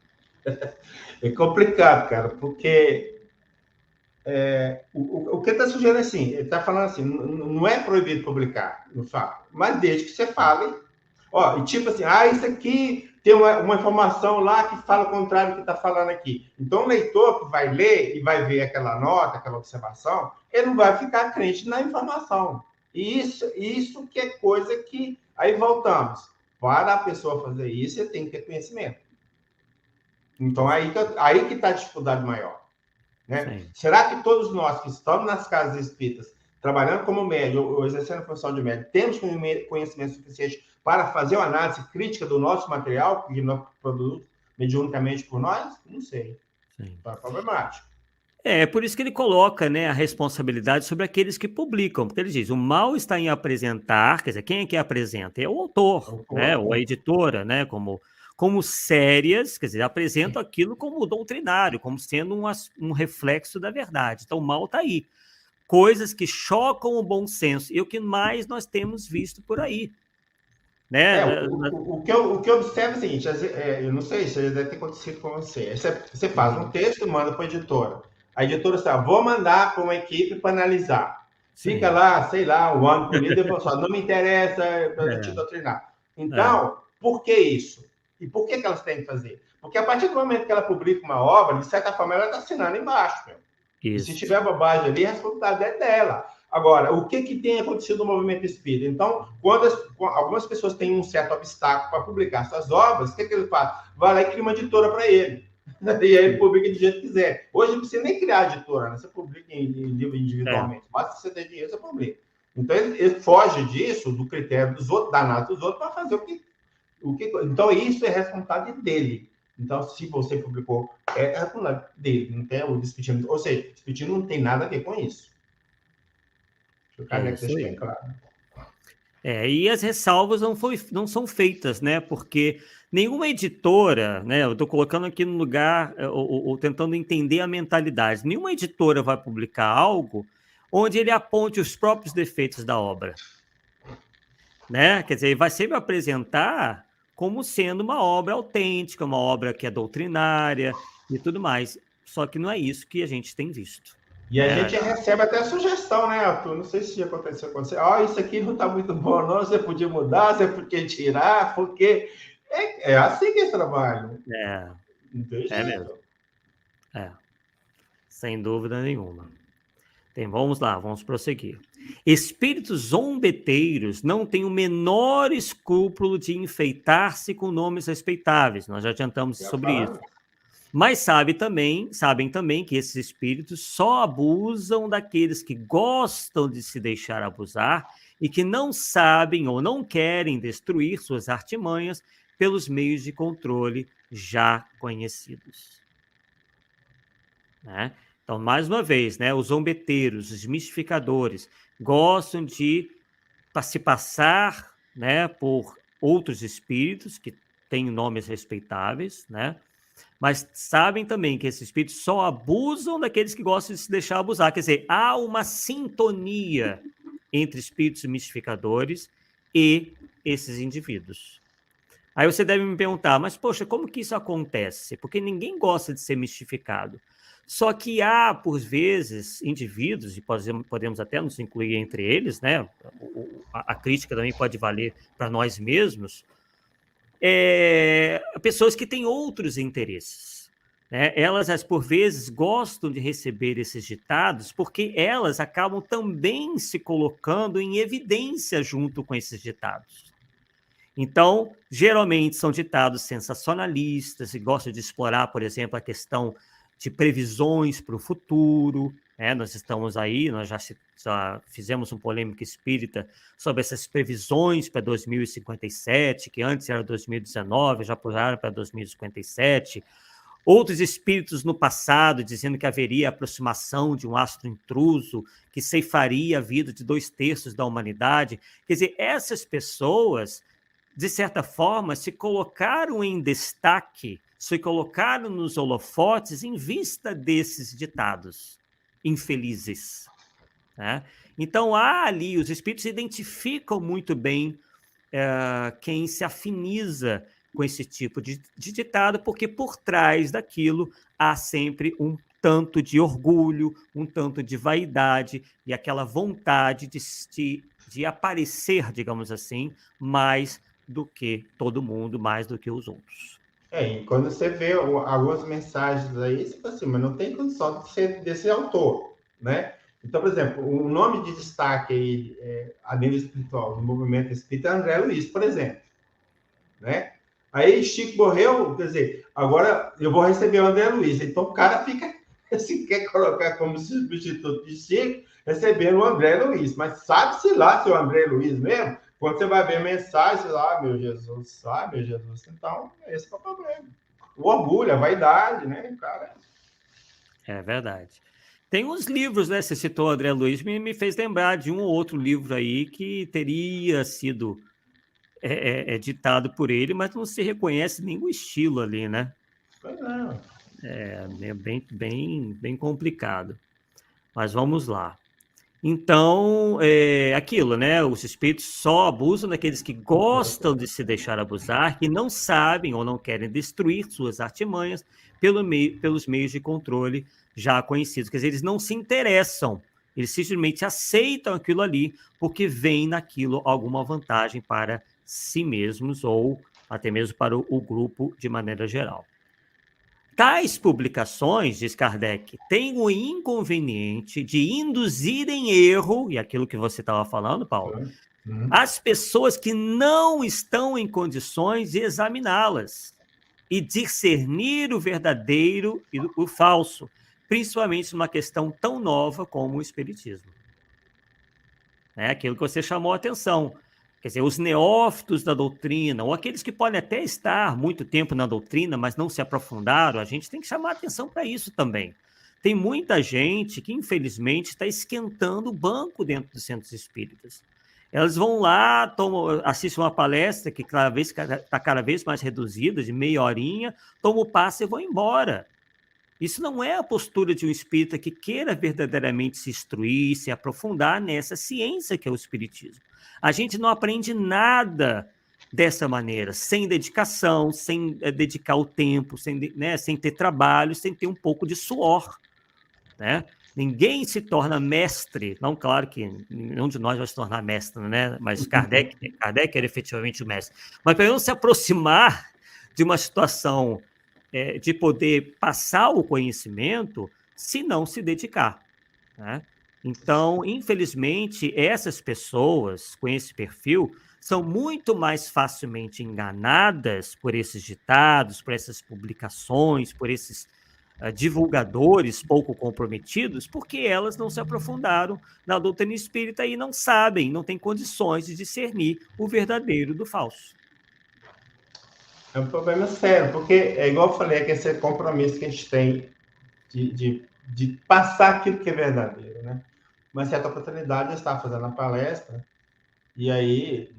É complicado, cara, porque o que ele está sugerindo assim, ele está falando assim, não é proibido publicar, no fato, mas desde que você fale, ó, e tipo assim, isso aqui tem uma informação lá que fala o contrário do que está falando aqui. Então, o leitor que vai ler e vai ver aquela nota, aquela observação, ele não vai ficar crente na informação. E isso que é coisa que... Aí voltamos. Para a pessoa fazer isso, ele tem que ter conhecimento. Então, aí que está a dificuldade maior. Né? Sim. Será que todos nós que estamos nas casas espíritas, trabalhando como médium ou exercendo a função de médium, temos conhecimento suficiente para fazer uma análise crítica do nosso material, que não é produzido mediunicamente por nós? Não sei. Sim. Então é problemático. É por isso que ele coloca, né, a responsabilidade sobre aqueles que publicam, porque ele diz, o mal está em apresentar, quer dizer, quem é que apresenta? É o autor, né, ou a editora, né, como sérias, quer dizer, apresentam aquilo como doutrinário, como sendo um reflexo da verdade. Então, o mal está aí. Coisas que chocam o bom senso, e o que mais nós temos visto por aí. Né? O que eu observo é o seguinte, eu não sei, isso deve ter acontecido com você. Você faz um texto, manda para a editora. A editora sabe, vou mandar para uma equipe para analisar. Fica Sim. lá, sei lá, um ano por livro, e fala, não me interessa para te É, doutrinar. é, Então, por que isso? E por que elas têm que fazer? Porque a partir do momento que ela publica uma obra, de certa forma, ela está assinando embaixo. Meu. E se isso. tiver bobagem ali, a responsabilidade é dela. Agora, o que tem acontecido no movimento espírita? Então, algumas pessoas têm um certo obstáculo para publicar suas obras, o que ele faz? Vai lá e cria uma editora para ele. E aí ele publica de jeito que quiser. Hoje não precisa nem criar editora, né? Você publica em livro É, individualmente. Basta você ter dinheiro, você publica. Então, ele foge disso, do critério dos outros, danado dos outros, para fazer o que. Então, isso é responsabilidade dele. Então, se você publicou, é responsabilidade dele, não tem o Despitindo. Ou seja, o Despitindo não tem nada a ver com isso. O é Kardec isso deixa bem aí. claro. E as ressalvas não são feitas, né? Porque nenhuma editora, né? Eu estou colocando aqui no lugar, ou tentando entender a mentalidade. Nenhuma editora vai publicar algo onde ele aponte os próprios defeitos da obra, né? Quer dizer, ele vai sempre apresentar como sendo uma obra autêntica, uma obra que é doutrinária e tudo mais. Só que não é isso que a gente tem visto, E a né? gente recebe até sugestão, né, Arthur? Não sei se já aconteceu com você. Ó, isso aqui não está muito bom, não. Você podia mudar, você podia tirar, porque é assim que eles trabalham. É, Não tem é mesmo. jeito. É, sem dúvida nenhuma. Vamos lá, vamos prosseguir. Espíritos zombeteiros não têm o menor escrúpulo de enfeitar-se com nomes respeitáveis. Nós já adiantamos Já sobre isso. falando. Mas sabem também que esses espíritos só abusam daqueles que gostam de se deixar abusar e que não sabem ou não querem destruir suas artimanhas pelos meios de controle já conhecidos. Né? Então, mais uma vez, né, os zombeteiros, os mistificadores, gostam de se passar, né, por outros espíritos que têm nomes respeitáveis, né? Mas sabem também que esses espíritos só abusam daqueles que gostam de se deixar abusar. Quer dizer, há uma sintonia entre espíritos mistificadores e esses indivíduos. Aí você deve me perguntar, mas poxa, como que isso acontece? Porque ninguém gosta de ser mistificado. Só que há, por vezes, indivíduos, e podemos até nos incluir entre eles, né? A crítica também pode valer para nós mesmos, pessoas que têm outros interesses. Né? Elas, por vezes, gostam de receber esses ditados porque elas acabam também se colocando em evidência junto com esses ditados. Então, geralmente são ditados sensacionalistas e gostam de explorar, por exemplo, a questão de previsões para o futuro. Nós estamos aí, nós já fizemos um polêmica espírita sobre essas previsões para 2057, que antes era 2019, já pularam para 2057. Outros espíritos no passado dizendo que haveria aproximação de um astro intruso que ceifaria a vida de 2/3 da humanidade. Quer dizer, essas pessoas, de certa forma, se colocaram em destaque, se colocaram nos holofotes em vista desses ditados infelizes. Né? Então, há ali, os espíritos identificam muito bem quem se afiniza com esse tipo de ditado, porque por trás daquilo há sempre um tanto de orgulho, um tanto de vaidade e aquela vontade de aparecer, digamos assim, mais do que todo mundo, mais do que os outros. E quando você vê algumas mensagens aí, você fala assim, mas não tem condição de ser desse autor, né? Então, por exemplo, o nome de destaque aí, a nível espiritual, do movimento espírita é André Luiz, por exemplo, né? Aí Chico morreu, quer dizer, agora eu vou receber o André Luiz. Então o cara fica, se quer colocar como substituto de Chico, recebendo o André Luiz. Mas sabe-se lá se é o André Luiz mesmo? Quando você vai ver a mensagem lá, meu Jesus, meu Jesus. Então, esse é o problema. O orgulho, a vaidade, né? O cara. É verdade. Tem uns livros, né? Você citou André Luiz, me fez lembrar de um ou outro livro aí que teria sido ditado por ele, mas não se reconhece nenhum estilo ali, né? Pois não. É bem complicado. Mas vamos lá. Então, aquilo, né? Os espíritos só abusam daqueles que gostam de se deixar abusar, que não sabem ou não querem destruir suas artimanhas pelos meios de controle já conhecidos. Quer dizer, eles não se interessam, eles simplesmente aceitam aquilo ali porque veem naquilo alguma vantagem para si mesmos ou até mesmo para o grupo de maneira geral. Tais publicações, diz Kardec, têm o inconveniente de induzir em erro, e aquilo que você estava falando, Paulo, as pessoas que não estão em condições de examiná-las e discernir o verdadeiro e o falso, principalmente numa questão tão nova como o espiritismo. É aquilo que você chamou a atenção. Quer dizer, os neófitos da doutrina, ou aqueles que podem até estar muito tempo na doutrina, mas não se aprofundaram, a gente tem que chamar a atenção para isso também. Tem muita gente que, infelizmente, está esquentando o banco dentro dos centros espíritas. Elas vão lá, assistem uma palestra que está cada vez mais reduzida, de meia horinha, tomam o passe e vão embora. Isso não é a postura de um espírita que queira verdadeiramente se instruir, se aprofundar nessa ciência que é o espiritismo. A gente não aprende nada dessa maneira, sem dedicação, sem dedicar o tempo, sem ter trabalho, sem ter um pouco de suor, né? Ninguém se torna mestre, não, claro que nenhum de nós vai se tornar mestre, né? Mas Kardec era efetivamente o mestre. Mas para não se aproximar de uma situação de poder passar o conhecimento, se não se dedicar, né? Então, infelizmente, essas pessoas com esse perfil são muito mais facilmente enganadas por esses ditados, por essas publicações, por esses divulgadores pouco comprometidos, porque elas não se aprofundaram na doutrina espírita e não sabem, não têm condições de discernir o verdadeiro do falso. É um problema sério, porque é igual eu falei, é que esse compromisso que a gente tem de passar aquilo que é verdadeiro, né? Uma certa oportunidade eu estava fazendo a palestra, e aí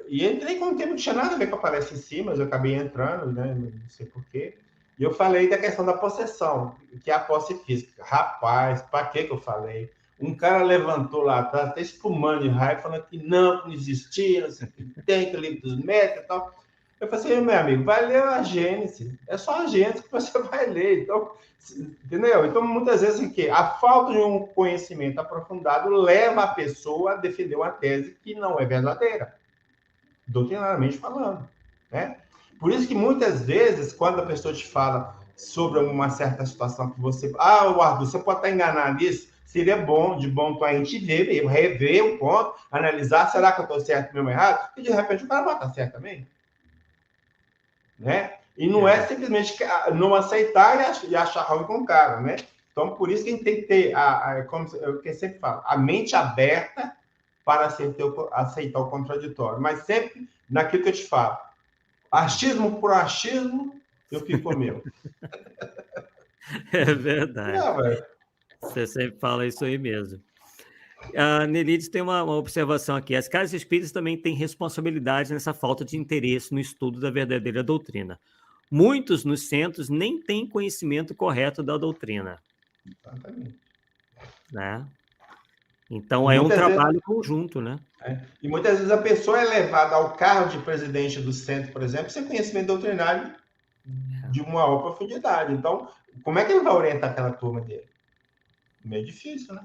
entrei com um tema que não tinha nada a ver com a palestra em si, mas eu acabei entrando, né? Não sei porquê. E eu falei da questão da possessão, que é a posse física. Rapaz, para que eu falei? Um cara levantou lá atrás, até espumando de raiva, falando que não existia, não sei o que tem, que o livro dos métodos e tal. Eu falei assim, meu amigo, vai ler a Gênesis. É só a Gênesis que você vai ler. Então, entendeu? Então, muitas vezes, assim, a falta de um conhecimento aprofundado leva a pessoa a defender uma tese que não é verdadeira, doutrinariamente falando, né? Por isso que, muitas vezes, quando a pessoa te fala sobre uma certa situação que você... Arthur, você pode estar enganado nisso? Seria bom, de bom tom, a gente ver, rever o ponto, analisar, será que eu estou certo mesmo ou errado? E, de repente, o cara vai estar certo também. Né? E não é simplesmente não aceitar e achar ruim com o cara, né? Então, por isso que a gente tem que ter, como eu sempre falo, a mente aberta para aceitar o contraditório. Mas sempre naquilo que eu te falo. Achismo por achismo, eu fico meu. É verdade. Não, você sempre fala isso aí mesmo. A Nelides tem uma observação aqui. As casas espíritas também têm responsabilidade nessa falta de interesse no estudo da verdadeira doutrina. Muitos nos centros nem têm conhecimento correto da doutrina. Exatamente. Né? Então, é um trabalho conjunto, né? E muitas vezes a pessoa é levada ao cargo de presidente do centro, por exemplo, sem conhecimento doutrinário de uma maior profundidade. Então, como é que ele vai orientar aquela turma dele? Meio difícil, né?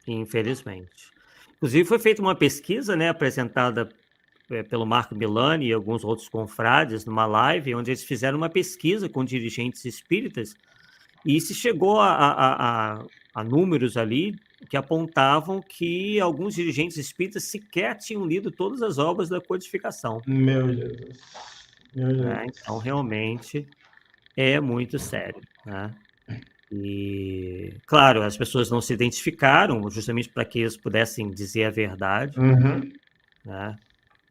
Infelizmente. Inclusive, foi feita uma pesquisa, né, apresentada pelo Marco Milani e alguns outros confrades numa live, onde eles fizeram uma pesquisa com dirigentes espíritas e se chegou a números ali que apontavam que alguns dirigentes espíritas sequer tinham lido todas as obras da codificação. Meu Jesus. Meu Jesus. Então, realmente, é muito sério, né? E, claro, as pessoas não se identificaram justamente para que eles pudessem dizer a verdade, né?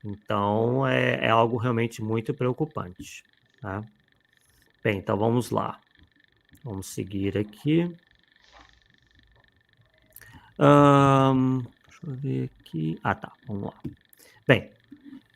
Então, é algo realmente muito preocupante, tá? Bem, então vamos lá. Vamos seguir aqui. Deixa eu ver aqui. Ah, tá. Vamos lá. Bem,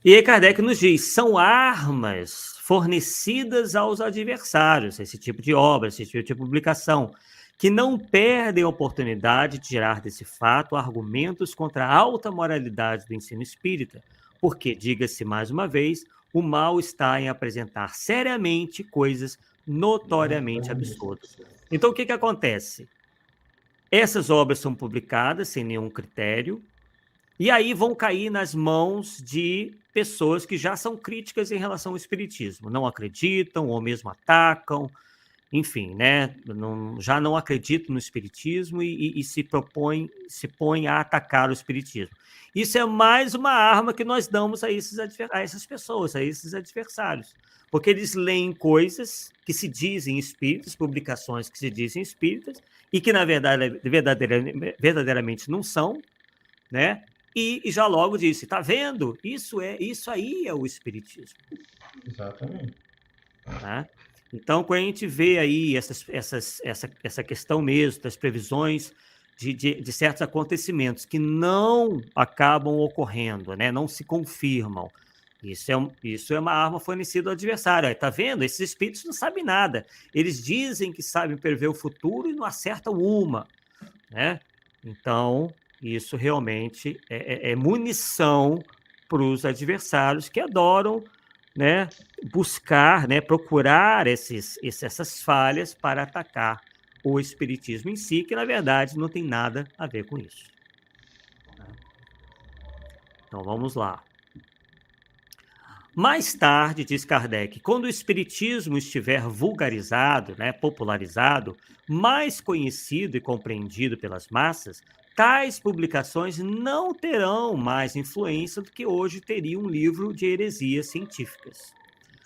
e aí Kardec nos diz, são armas fornecidas aos adversários, esse tipo de obra, esse tipo de publicação, que não perdem a oportunidade de tirar desse fato argumentos contra a alta moralidade do ensino espírita, porque, diga-se mais uma vez, o mal está em apresentar seriamente coisas notoriamente absurdas. Então, o que acontece? Essas obras são publicadas sem nenhum critério, e aí vão cair nas mãos de pessoas que já são críticas em relação ao espiritismo, não acreditam ou mesmo atacam, enfim, né? Já não acreditam no espiritismo e se põem a atacar o espiritismo. Isso é mais uma arma que nós damos a essas pessoas, a esses adversários, porque eles leem coisas que se dizem espíritas, publicações que se dizem espíritas e que na verdade verdadeiramente não são, né? E já logo disse, tá vendo? Isso aí é o espiritismo. Exatamente. Tá? Então, quando a gente vê aí essa questão mesmo das previsões de certos acontecimentos que não acabam ocorrendo, né? Não se confirmam, isso é uma arma fornecida ao adversário. Está vendo? Esses espíritos não sabem nada. Eles dizem que sabem prever o futuro e não acertam uma, né? Então, isso realmente é munição para os adversários que adoram, né, buscar, né, procurar essas falhas para atacar o espiritismo em si, que na verdade não tem nada a ver com isso. Então vamos lá. Mais tarde, diz Kardec, quando o espiritismo estiver vulgarizado, né, popularizado, mais conhecido e compreendido pelas massas, tais publicações não terão mais influência do que hoje teria um livro de heresias científicas.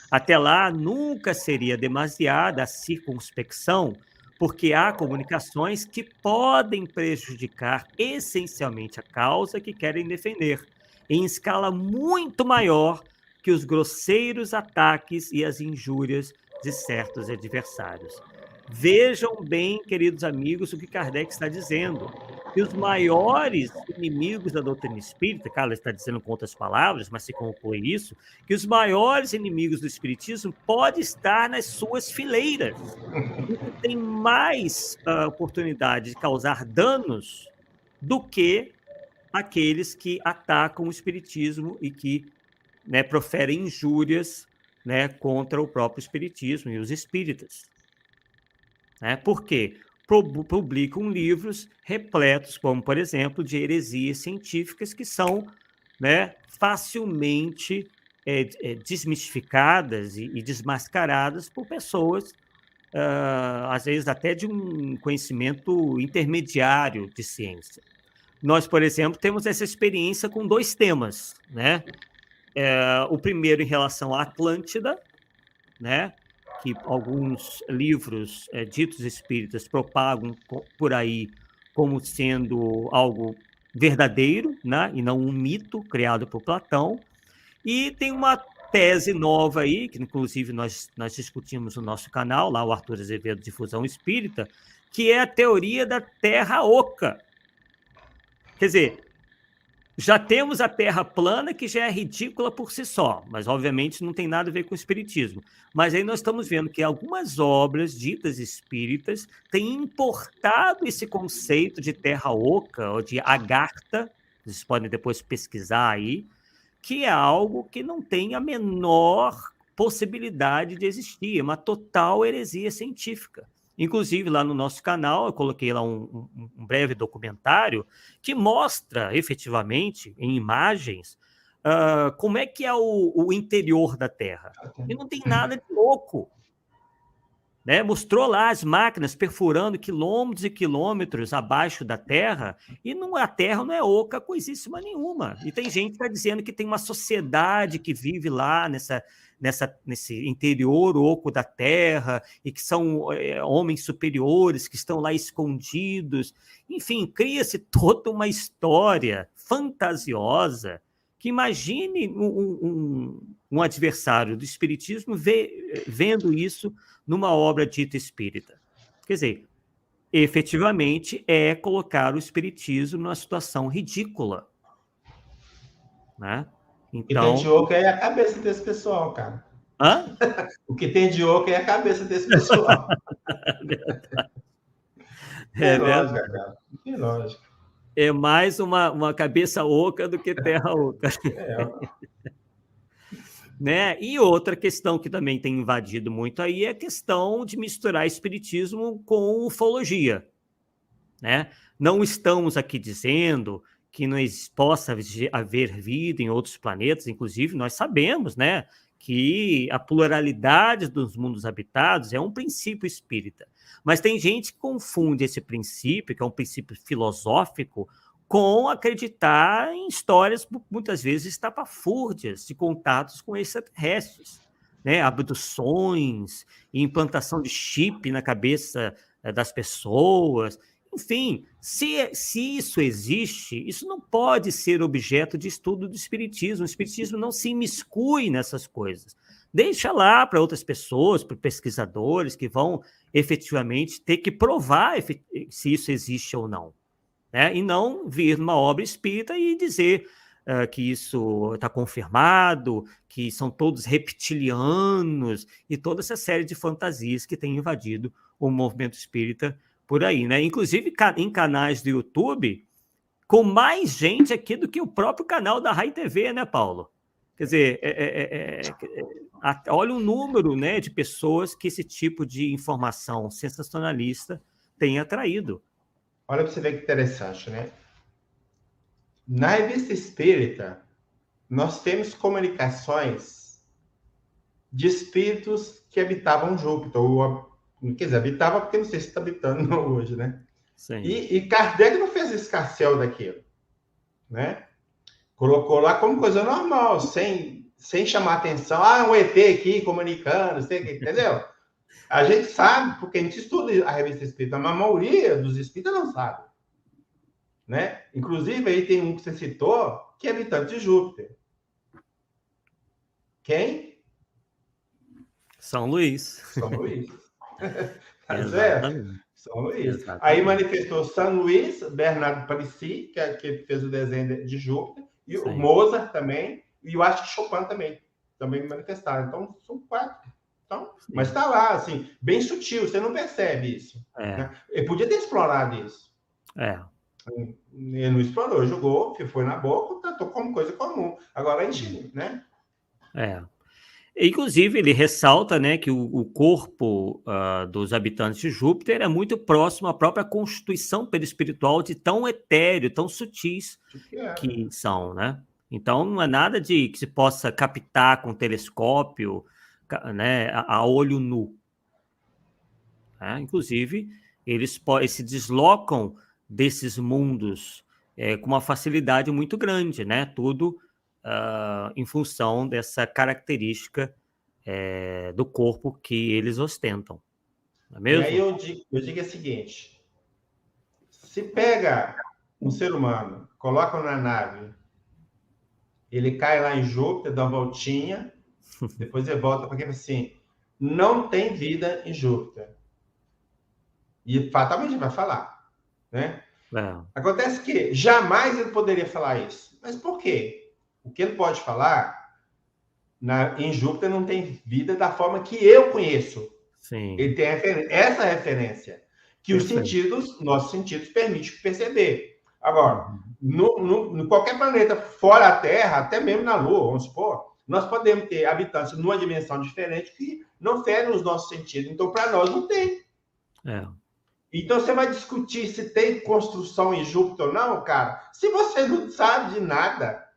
Até lá, nunca seria demasiada a circunspecção, porque há comunicações que podem prejudicar essencialmente a causa que querem defender, em escala muito maior que os grosseiros ataques e as injúrias de certos adversários. Vejam bem, queridos amigos, o que Kardec está dizendo. Que os maiores inimigos da doutrina espírita, Carlos está dizendo com outras palavras, mas se conclui isso, que os maiores inimigos do espiritismo podem estar nas suas fileiras, e que tem mais oportunidade de causar danos do que aqueles que atacam o espiritismo e que, né, proferem injúrias, né, contra o próprio espiritismo e os espíritas. Né? Por quê? Publicam livros repletos, como, por exemplo, de heresias científicas que são, né, facilmente desmistificadas e desmascaradas por pessoas, às vezes até de um conhecimento intermediário de ciência. Nós, por exemplo, temos essa experiência com 2 temas, né? O primeiro em relação à Atlântida, né? Que alguns livros ditos espíritas propagam por aí como sendo algo verdadeiro, né? E não um mito criado por Platão. E tem uma tese nova aí, que inclusive nós discutimos no nosso canal, lá o Arthur Azevedo Difusão Espírita, que é a teoria da Terra Oca. Quer dizer, já temos a Terra plana, que já é ridícula por si só, mas obviamente não tem nada a ver com o espiritismo. Mas aí nós estamos vendo que algumas obras ditas espíritas têm importado esse conceito de Terra Oca, ou de Agartha, vocês podem depois pesquisar aí, que é algo que não tem a menor possibilidade de existir, é uma total heresia científica. Inclusive, lá no nosso canal, eu coloquei lá um breve documentário que mostra, efetivamente, em imagens, como é que é o interior da Terra. E não tem nada de louco. Né? Mostrou lá as máquinas perfurando quilômetros e quilômetros abaixo da Terra, e a Terra não é oca coisíssima nenhuma. E tem gente que está dizendo que tem uma sociedade que vive lá nesse interior oco da Terra, e que são homens superiores que estão lá escondidos. Enfim, cria-se toda uma história fantasiosa que imagine um adversário do espiritismo vendo isso numa obra dita espírita. Quer dizer, efetivamente é colocar o espiritismo numa situação ridícula, né? O que tem Então, de oco é a cabeça desse pessoal, cara. hã? O que tem de oco é a cabeça desse pessoal. Tem É lógica, verdade. cara. Tem lógica. É mais uma cabeça oca do que terra oca. É. Né? E outra questão que também tem invadido muito aí é a questão de misturar espiritismo com ufologia, né? Não estamos aqui dizendo que não possa haver vida em outros planetas, inclusive nós sabemos, né, que a pluralidade dos mundos habitados é um princípio espírita. Mas tem gente que confunde esse princípio, que é um princípio filosófico, com acreditar em histórias, muitas vezes, estapafúrdias de contatos com extraterrestres, né? Abduções, implantação de chip na cabeça das pessoas. Enfim, se isso existe, isso não pode ser objeto de estudo do espiritismo. O espiritismo não se imiscui nessas coisas. Deixa lá para outras pessoas, para pesquisadores que vão efetivamente ter que provar se isso existe ou não, né? E não vir numa obra espírita e dizer que isso está confirmado, que são todos reptilianos e toda essa série de fantasias que tem invadido o movimento espírita por aí, né? Inclusive em canais do YouTube, com mais gente aqui do que o próprio canal da Rai TV, né, Paulo? Quer dizer, olha o número, né, de pessoas que esse tipo de informação sensacionalista tem atraído. Olha para você ver que interessante, né? Na Revista Espírita, nós temos comunicações de espíritos que habitavam Júpiter, ou, quer dizer, habitava porque não sei se está habitando hoje, né? E Kardec não fez escarcel daquilo, né? Colocou lá como coisa normal, sem chamar atenção. Ah, um ET aqui comunicando, sei que, entendeu? A gente sabe, porque a gente estuda a Revista Espírita, mas a maioria dos espíritas não sabe, né? Inclusive, aí tem um que você citou, que é habitante de Júpiter. Quem? São Luís. São Luís. Tá certo? Exatamente. São Luís. Exatamente. Aí manifestou São Luís, Bernardo Palissy, que é aquele que fez o desenho de Júpiter, e Sim. o Mozart também, e eu acho que Chopin também manifestaram. Então, são 4. Então, mas está lá, assim, bem sutil, você não percebe isso. Né? Ele podia ter explorado isso. Ele não explorou, jogou, foi na boca, tratou como coisa comum. Agora a gente, né? Inclusive, ele ressalta, né, que o corpo dos habitantes de Júpiter é muito próximo à própria constituição perispiritual de tão etéreo, tão sutis que são, né? Então, não é nada de que se possa captar com telescópio, né, a olho nu. Né? Inclusive, eles se deslocam desses mundos com uma facilidade muito grande, né? Tudo em função dessa característica do corpo que eles ostentam. Não é mesmo? E aí eu digo o seguinte: se pega um ser humano, coloca na nave, ele cai lá em Júpiter, dá uma voltinha, depois ele volta, porque assim, não tem vida em Júpiter. E fatalmente vai falar, né? Acontece que jamais ele poderia falar isso. Mas por quê? O que ele pode falar, em Júpiter não tem vida da forma que eu conheço. Sim. Ele tem essa referência, que nossos sentidos permitem perceber. Agora, no qualquer planeta fora da Terra, até mesmo na Lua, vamos supor, nós podemos ter habitantes numa dimensão diferente que não ferem os nossos sentidos. Então, para nós, não tem. Então, você vai discutir se tem construção em Júpiter ou não, cara, se você não sabe de nada.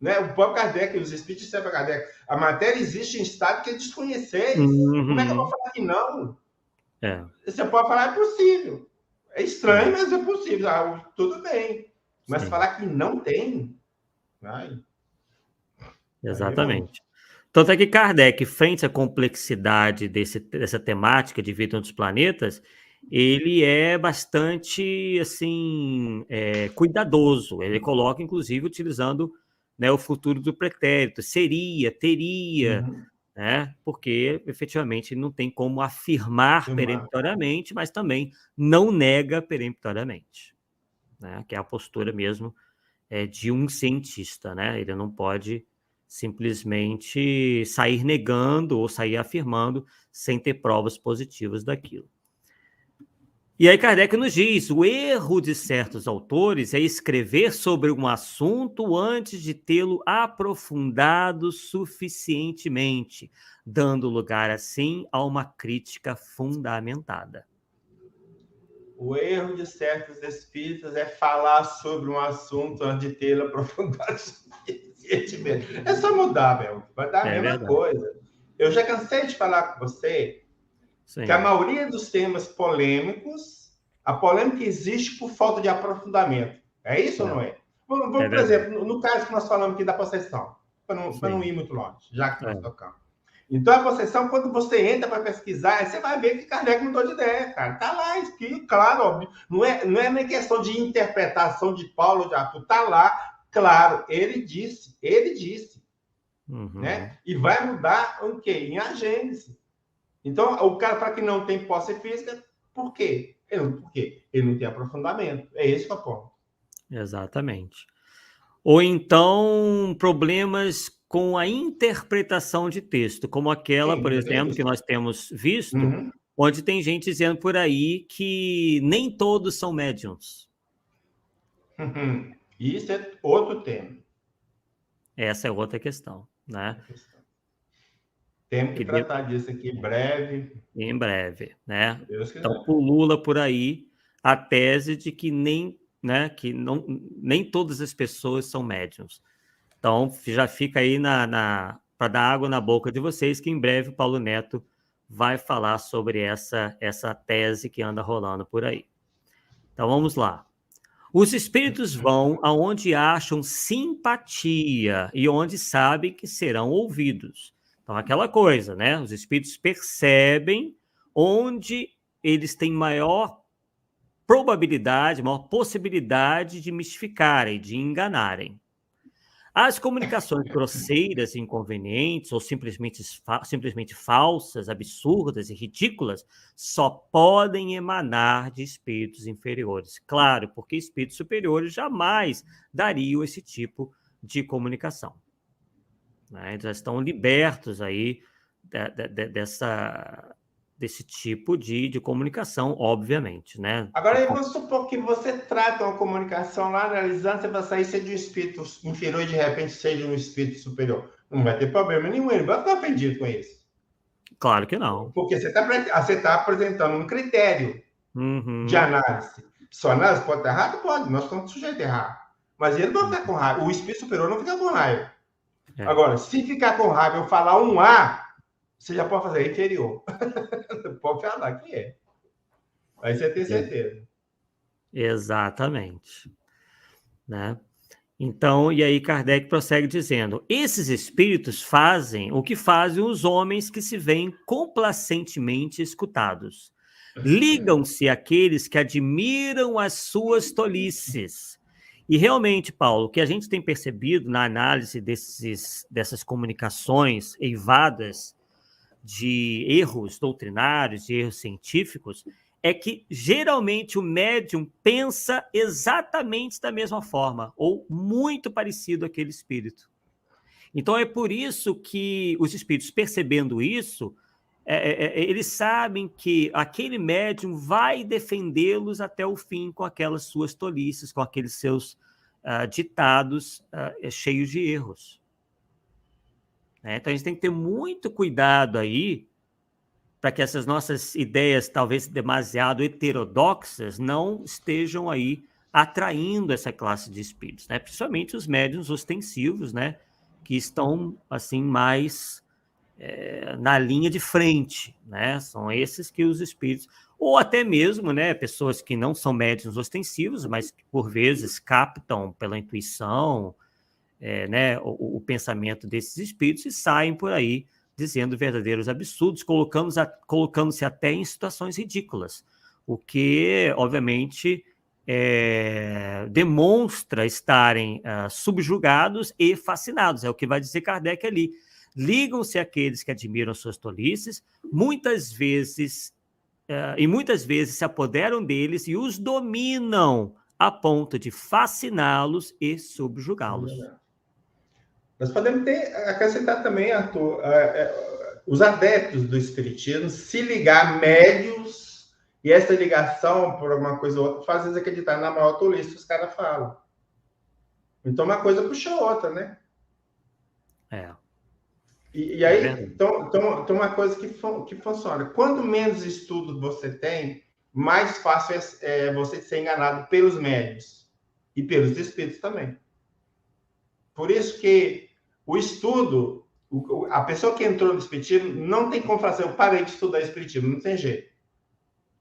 Né? O próprio Kardec, os espíritos disseram para Kardec, a matéria existe em estado que é desconheceis. Como é que eu vou falar que não? Você pode falar, é possível. É estranho, mas é possível. Tudo bem. Mas falar que não tem... Exatamente. Tanto é que Kardec, frente à complexidade dessa temática de vida em outros planetas, ele é bastante, assim, cuidadoso. Ele coloca, inclusive, utilizando, né, o futuro do pretérito. Seria, teria, né? Porque efetivamente não tem como afirmar peremptoriamente, mas também não nega peremptoriamente, né? Que é a postura mesmo de um cientista, né? Ele não pode simplesmente sair negando ou sair afirmando sem ter provas positivas daquilo. E aí Kardec nos diz, o erro de certos autores é escrever sobre um assunto antes de tê-lo aprofundado suficientemente, dando lugar, assim, a uma crítica fundamentada. O erro de certos espíritas é falar sobre um assunto antes de tê-lo aprofundado suficientemente. É só mudar, meu. Vai dar a mesma verdade. coisa. Eu já cansei de falar com você que a maioria dos temas polêmicos, a polêmica existe por falta de aprofundamento. É isso ou não é? Vamos, por exemplo, no caso que nós falamos aqui da possessão, para não ir muito longe, já que nós tocamos. Então, a possessão, quando você entra para pesquisar, você vai ver que Kardec mudou de ideia, cara. Está lá escrito, claro, óbvio. Não é nem questão de interpretação de Paulo ou de Arthur. Está lá, claro, ele disse. Né? E vai mudar o quê? Em a Gênese. Então, o cara fala que não tem posse física, por quê? Porque ele não tem aprofundamento. É esse que é o ponto. Exatamente. Ou então, problemas com a interpretação de texto, como aquela, por exemplo, que nós temos visto, onde tem gente dizendo por aí que nem todos são médiums. Isso é outro tema. Essa é outra questão, né? Temos que tratar disso aqui em breve. Em breve, né? Então, pulula por aí a tese de que nem todas as pessoas são médiums. Então, já fica aí para dar água na boca de vocês, que em breve o Paulo Neto vai falar sobre essa tese que anda rolando por aí. Então, vamos lá. Os espíritos vão aonde acham simpatia e onde sabem que serão ouvidos. Então, aquela coisa, né? Os espíritos percebem onde eles têm maior probabilidade, maior possibilidade de mistificarem, de enganarem. As comunicações grosseiras, inconvenientes ou simplesmente falsas, absurdas e ridículas só podem emanar de espíritos inferiores. Claro, porque espíritos superiores jamais dariam esse tipo de comunicação. Né? Eles já estão libertos aí desse tipo de comunicação, obviamente, né? Agora, vamos supor que você trata uma comunicação lá, analisando, você vai sair ser de um espírito inferior e de repente seja um espírito superior. Não vai ter problema nenhum, ele vai ficar ofendido com isso. Claro que não. Porque você está apresentando um critério de análise. Sua análise pode estar errada? Pode, nós estamos sujeitos a errar. Mas ele não fica com raiva, o espírito superior não fica com raiva. Agora, se ficar com raiva eu falar um A, você já pode fazer inferior. Pode falar que é. Aí você tem certeza. Exatamente. Né? Então, e aí Kardec prossegue dizendo, esses espíritos fazem o que fazem os homens que se veem complacentemente escutados. Ligam-se àqueles que admiram as suas tolices. E realmente, Paulo, o que a gente tem percebido na análise dessas comunicações eivadas de erros doutrinários, de erros científicos, é que geralmente o médium pensa exatamente da mesma forma, ou muito parecido àquele espírito. Então é por isso que os espíritos, percebendo isso, eles sabem que aquele médium vai defendê-los até o fim com aquelas suas tolices, com aqueles seus ditados cheios de erros. Então a gente tem que ter muito cuidado aí para que essas nossas ideias, talvez demasiado heterodoxas, não estejam aí atraindo essa classe de espíritos, né? Principalmente os médiuns ostensivos, né? Que estão assim mais na linha de frente, né? São esses que os espíritos, ou até mesmo, né? Pessoas que não são médiuns ostensivos, mas que por vezes captam pela intuição, né? O pensamento desses espíritos e saem por aí dizendo verdadeiros absurdos, colocando-se até em situações ridículas, o que, obviamente, demonstra estarem subjugados e fascinados, é o que vai dizer Kardec ali. ligam-se àqueles que admiram suas tolices, muitas vezes se apoderam deles e os dominam a ponto de fasciná-los e subjugá-los. Nós podemos acrescentar também, Arthur, os adeptos do espiritismo se ligar a médios, e essa ligação, por alguma coisa ou outra, faz eles acreditar na maior tolice que os caras falam. Então, uma coisa puxa a outra, né? E aí, então, uma coisa que funciona. Quanto menos estudos você tem, mais fácil é você ser enganado pelos médios e pelos espíritos também. Por isso que o estudo, a pessoa que entrou no espiritismo, não tem como fazer, eu parei de estudar espiritismo, não tem jeito.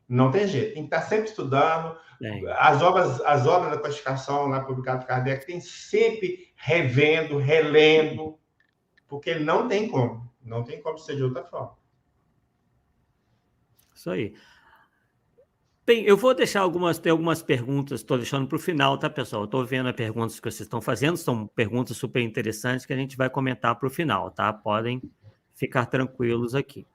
Não tem jeito, tem que estar sempre estudando. As obras da codificação lá publicadas por Kardec tem sempre revendo, relendo, porque não tem como ser de outra forma. Isso aí. Bem, eu vou deixar algumas perguntas, estou deixando para o final, tá, pessoal? Estou vendo as perguntas que vocês estão fazendo, são perguntas super interessantes que a gente vai comentar para o final, tá? Podem ficar tranquilos aqui.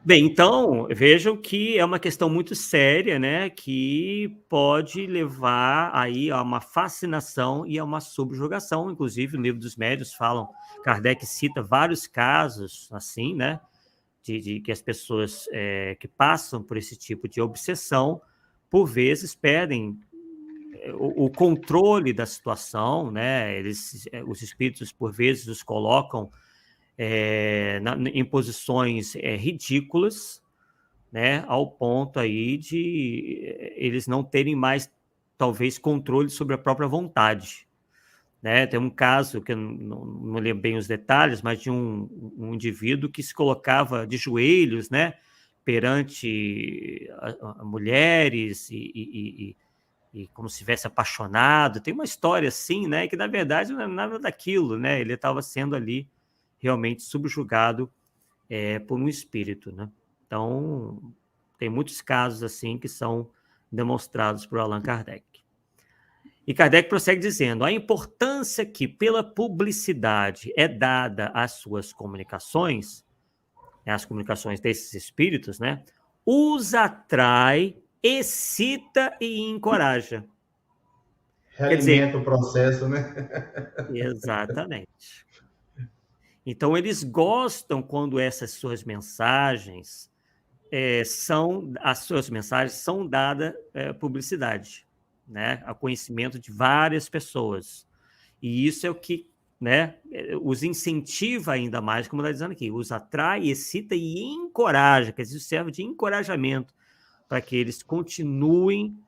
Bem, então, vejam que é uma questão muito séria, né, que pode levar aí a uma fascinação e a uma subjugação. Inclusive, no Livro dos Médiuns Kardec cita vários casos, assim, né, de que as pessoas que passam por esse tipo de obsessão, por vezes, perdem o controle da situação, né, os espíritos, por vezes, os colocam em posições ridículas, né, ao ponto aí de eles não terem mais, talvez, controle sobre a própria vontade. Né? Tem um caso, que eu não lembro bem os detalhes, mas de um indivíduo que se colocava de joelhos, né, perante mulheres e como se estivesse apaixonado. Tem uma história assim, né, que na verdade não é nada daquilo, né? Ele estava sendo ali realmente subjugado por um espírito, né? Então, tem muitos casos assim que são demonstrados por Allan Kardec. E Kardec prossegue dizendo: a importância que pela publicidade é dada às suas comunicações, as comunicações desses espíritos, né, os atrai, excita e encoraja. Realimenta o processo, né? Exatamente. Então, eles gostam quando essas suas mensagens são dadas publicidade, né, a conhecimento de várias pessoas. E isso é o que, né, os incentiva ainda mais, como está dizendo aqui, os atrai, excita e encoraja, quer dizer, serve de encorajamento para que eles continuem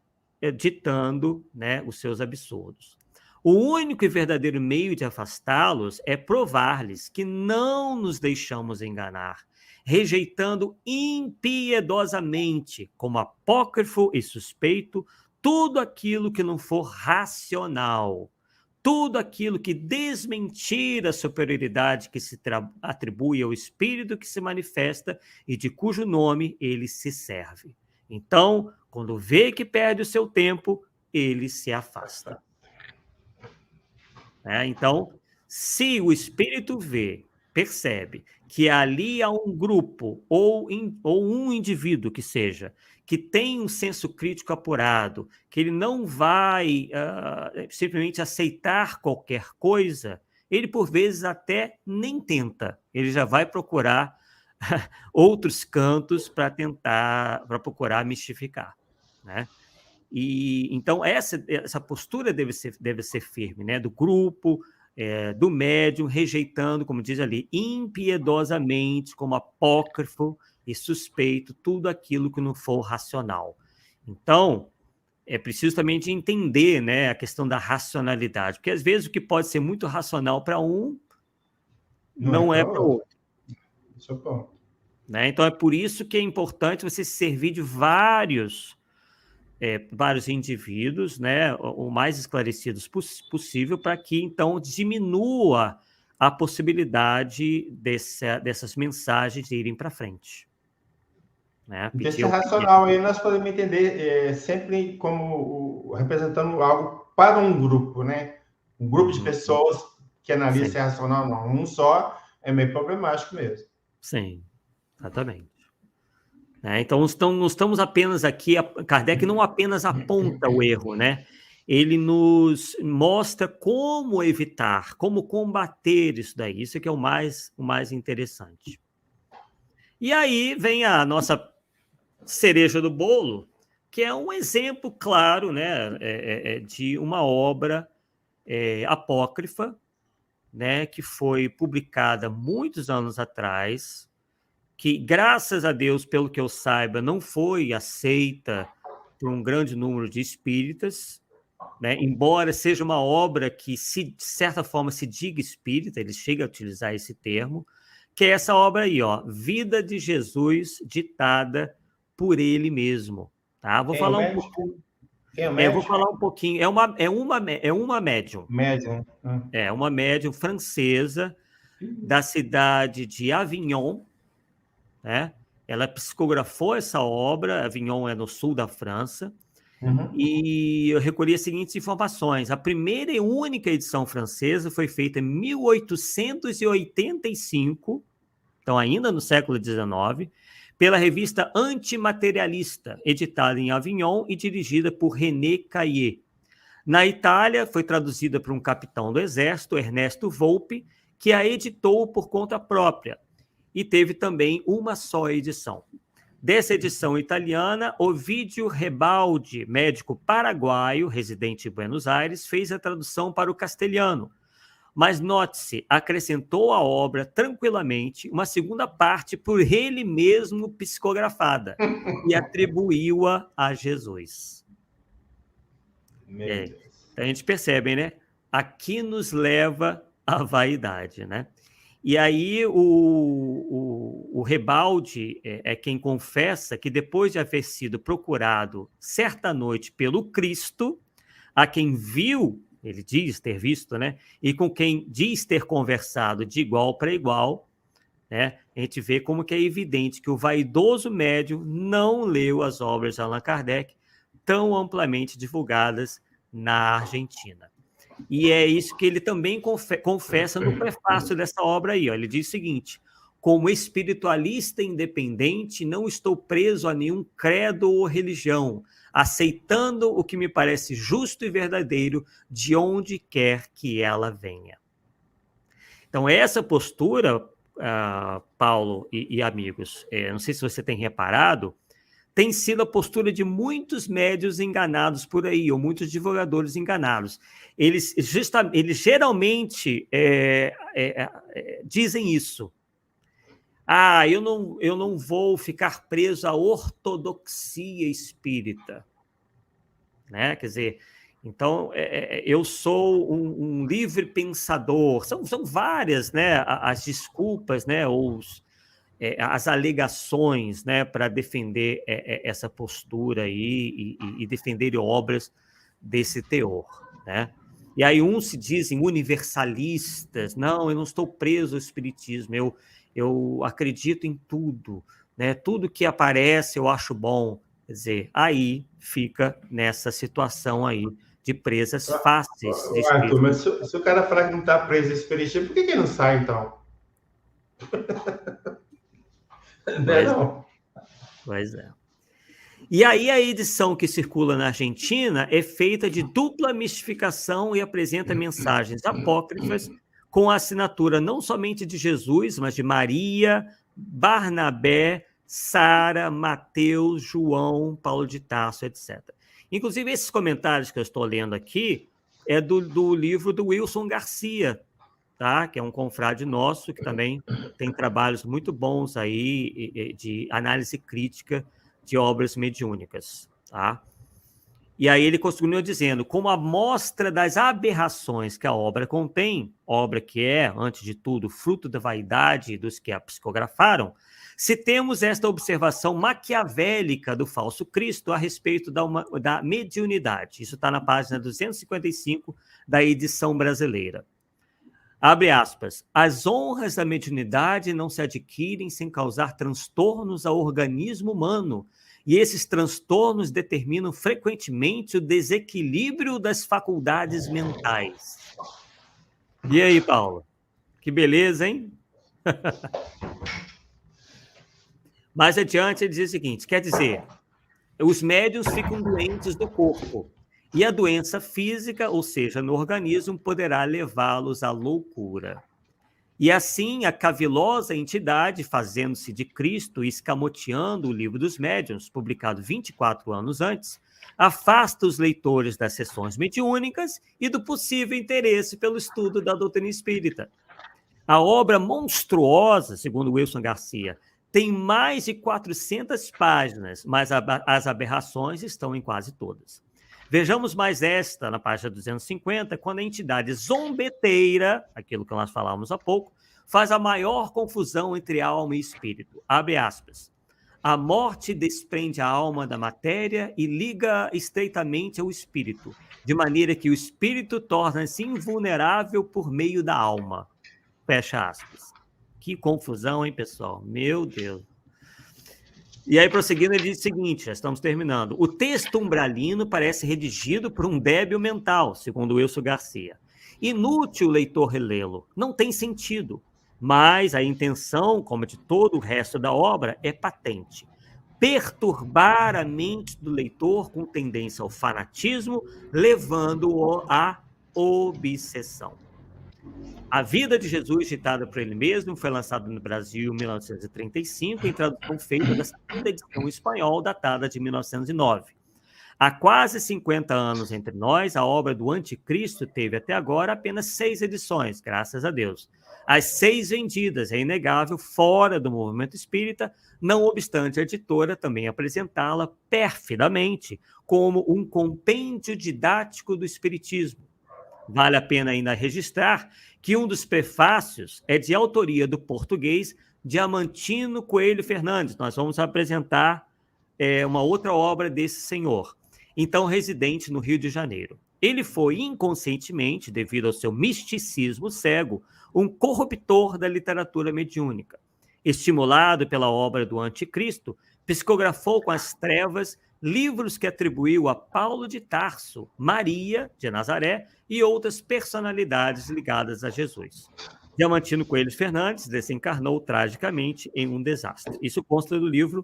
ditando, né, os seus absurdos. O único e verdadeiro meio de afastá-los é provar-lhes que não nos deixamos enganar, rejeitando impiedosamente, como apócrifo e suspeito, tudo aquilo que não for racional, tudo aquilo que desmentir a superioridade que se atribui ao espírito que se manifesta e de cujo nome ele se serve. Então, quando vê que perde o seu tempo, ele se afasta. Então, se o espírito percebe que ali há um grupo ou um indivíduo que seja, que tem um senso crítico apurado, que ele não vai simplesmente aceitar qualquer coisa, ele, por vezes, até nem tenta. Ele já vai procurar outros cantos para procurar mistificar, né? E, então, essa postura deve ser firme, né? Do grupo, do médium, rejeitando, como diz ali, impiedosamente, como apócrifo e suspeito, tudo aquilo que não for racional. Então, é preciso também de entender, né, a questão da racionalidade, porque às vezes o que pode ser muito racional para um não é para o outro. Isso é bom. Né? Então, é por isso que é importante você se servir de vários indivíduos, né, o mais esclarecidos possível, para que, então, diminua a possibilidade dessas mensagens irem para frente. Né? Desse racional aí, nós podemos entender sempre como representando algo para um grupo, né? Um grupo de pessoas que analisa se é racional ou não. Um só É meio problemático mesmo. Sim, exatamente. Então, não estamos apenas aqui... Kardec não apenas aponta o erro, né? Ele nos mostra como evitar, como combater isso daí. Isso é que é o mais interessante. E aí vem a nossa cereja do bolo, que é um exemplo claro, né, de uma obra apócrifa, né, que foi publicada muitos anos atrás, que, graças a Deus, pelo que eu saiba, não foi aceita por um grande número de espíritas, né, embora seja uma obra que, de certa forma, se diga espírita, ele chega a utilizar esse termo, que é essa obra aí, ó, Vida de Jesus, ditada por ele mesmo. Tá? Vou falar um pouquinho. Quem é o médium? Vou falar um pouquinho. É uma médium. Médium. É uma médium francesa da cidade de Avignon, né? Ela psicografou essa obra. Avignon é no sul da França. E eu recolhi as seguintes informações. A primeira e única edição francesa foi feita em 1885, então ainda no século XIX, pela revista Antimaterialista, editada em Avignon e dirigida por René Caillé. Na Itália, foi traduzida por um capitão do exército, Ernesto Volpi, que a editou por conta própria, e teve também uma só edição. Dessa edição italiana, Ovidio Rebaldi, médico paraguaio, residente em Buenos Aires, fez a tradução para o castelhano. Mas, note-se, acrescentou à obra tranquilamente uma segunda parte por ele mesmo psicografada e atribuiu-a a Jesus. Então a gente percebe, né? Aqui nos leva a vaidade, né? E aí o Rebaldi é quem confessa que, depois de haver sido procurado certa noite pelo Cristo, a quem viu, ele diz ter visto, né? E com quem diz ter conversado de igual para igual, né? A gente vê como que é evidente que o vaidoso médium não leu as obras de Allan Kardec, tão amplamente divulgadas na Argentina. E é isso que ele também confessa no prefácio dessa obra aí. Ó. Ele diz o seguinte: como espiritualista independente, não estou preso a nenhum credo ou religião, aceitando o que me parece justo e verdadeiro de onde quer que ela venha. Então, essa postura, Paulo e amigos, não sei se você tem reparado, tem sido a postura de muitos médios enganados por aí, ou muitos divulgadores enganados. Eles geralmente dizem isso. Eu não vou ficar preso à ortodoxia espírita. Né? Quer dizer, então, eu sou um livre pensador. São várias, né, as desculpas, né, ou as alegações, né, para defender essa postura aí e defender obras desse teor, né? E aí uns se dizem universalistas. Não, eu não estou preso ao espiritismo, eu acredito em tudo, né? Tudo que aparece eu acho bom. Quer dizer, aí fica nessa situação aí de presas fáceis de Arthur, mas se o cara falar que não está preso ao espiritismo, por que ele não sai, então? Pois é. E aí a edição que circula na Argentina é feita de dupla mistificação e apresenta mensagens apócrifas com a assinatura não somente de Jesus, mas de Maria, Barnabé, Sara, Mateus, João, Paulo de Tarso, etc. Inclusive, esses comentários que eu estou lendo aqui é do livro do Wilson Garcia, tá? Que é um confrade nosso, que também tem trabalhos muito bons aí de análise crítica de obras mediúnicas. Tá? E aí ele continua dizendo, como amostra das aberrações que a obra contém, obra que é, antes de tudo, fruto da vaidade dos que a psicografaram, se temos esta observação maquiavélica do falso Cristo a respeito da mediunidade. Isso está na página 255 da edição brasileira. Abre aspas. As honras da mediunidade não se adquirem sem causar transtornos ao organismo humano, e esses transtornos determinam frequentemente o desequilíbrio das faculdades mentais. E aí, Paulo? Que beleza, hein? Mais adiante, ele diz o seguinte: quer dizer, os médiuns ficam doentes do corpo, e a doença física, ou seja, no organismo, poderá levá-los à loucura. E assim, a cavilosa entidade, fazendo-se de Cristo e escamoteando o Livro dos Médiuns, publicado 24 anos antes, afasta os leitores das sessões mediúnicas e do possível interesse pelo estudo da doutrina espírita. A obra monstruosa, segundo Wilson Garcia, tem mais de 400 páginas, mas as aberrações estão em quase todas. Vejamos mais esta, na página 250, quando a entidade zombeteira, aquilo que nós falávamos há pouco, faz a maior confusão entre alma e espírito. Abre aspas. A morte desprende a alma da matéria e liga estreitamente ao espírito, de maneira que o espírito torna-se invulnerável por meio da alma. Fecha aspas. Que confusão, hein, pessoal? Meu Deus. E aí, prosseguindo, ele diz o seguinte, já estamos terminando. O texto umbralino parece redigido por um débil mental, segundo Wilson Garcia. Inútil o leitor relê-lo, não tem sentido, mas a intenção, como de todo o resto da obra, é patente. Perturbar a mente do leitor com tendência ao fanatismo, levando-o à obsessão. A Vida de Jesus, ditada por ele mesmo, foi lançada no Brasil em 1935, em tradução feita da segunda edição em espanhol, datada de 1909. Há quase 50 anos entre nós, a obra do Anticristo teve até agora apenas 6 edições, graças a Deus. As 6 vendidas, é inegável, fora do movimento espírita, não obstante a editora também apresentá-la perfidamente como um compêndio didático do espiritismo. Vale a pena ainda registrar que um dos prefácios é de autoria do português Diamantino Coelho Fernandes. Nós vamos apresentar uma outra obra desse senhor, então residente no Rio de Janeiro. Ele foi inconscientemente, devido ao seu misticismo cego, um corruptor da literatura mediúnica. Estimulado pela obra do Anticristo, psicografou com as trevas livros que atribuiu a Paulo de Tarso, Maria de Nazaré e outras personalidades ligadas a Jesus. Diamantino Coelho Fernandes desencarnou tragicamente em um desastre. Isso consta do livro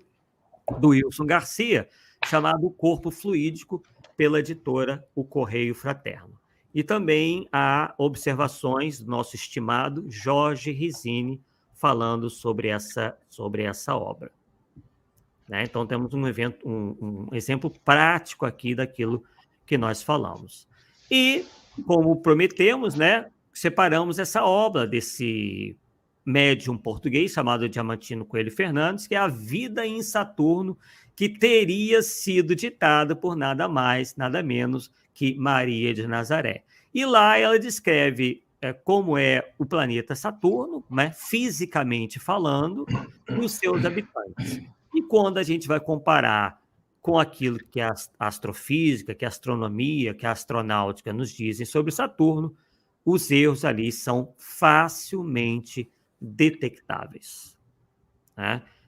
do Wilson Garcia, chamado O Corpo Fluídico, pela editora O Correio Fraterno. E também há observações do nosso estimado Jorge Risini falando sobre essa obra. Então, temos um exemplo prático aqui daquilo que nós falamos. E, como prometemos, separamos essa obra desse médium português chamado Diamantino Coelho Fernandes, que é A Vida em Saturno, que teria sido ditada por nada mais, nada menos que Maria de Nazaré. E lá ela descreve como é o planeta Saturno, fisicamente falando, e os seus habitantes. E quando a gente vai comparar com aquilo que a astrofísica, que a astronomia, que a astronáutica nos dizem sobre Saturno, os erros ali são facilmente detectáveis.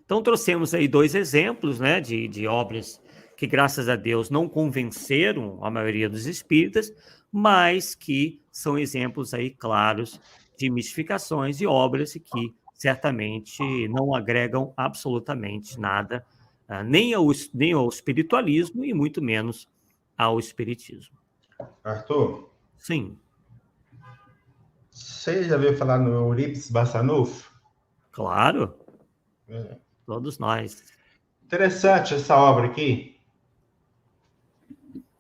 Então, trouxemos aí 2 exemplos de obras que, graças a Deus, não convenceram a maioria dos espíritas, mas que são exemplos aí claros de mistificações e obras que certamente não agregam absolutamente nada, nem ao espiritualismo e muito menos ao espiritismo. Arthur? Sim. Você já ouviu falar no Eurípides Barçanufo? Claro. Todos nós. Interessante essa obra aqui.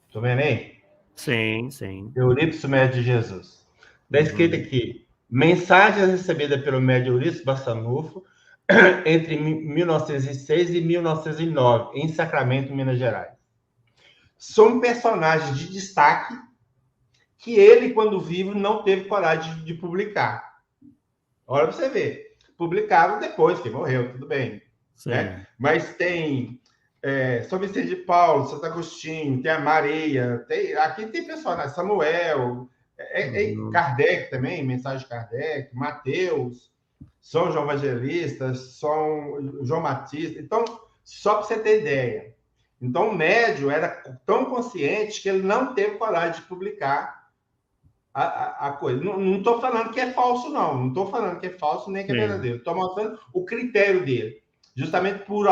Estou vendo aí? Sim, sim. Eurípides, Médio de Jesus. Está escrito aqui: mensagens recebidas pelo médium Eurípides Barçanufo entre 1906 e 1909, em Sacramento, Minas Gerais. São personagens de destaque que ele, quando vivo, não teve coragem de publicar. Olha para você ver. Publicaram depois que morreu, tudo bem. Mas tem São Vicente de Paulo, Santo Agostinho, tem a Maria, aqui tem personagens, Samuel, Kardec também, mensagem de Kardec, Mateus, São João Evangelista, São João Batista. Então, só para você ter ideia. Então, o médium era tão consciente que ele não teve coragem de publicar a coisa. Não estou falando que é falso, não. Não estou falando que é falso nem que é verdadeiro. Estou mostrando o critério dele. Justamente por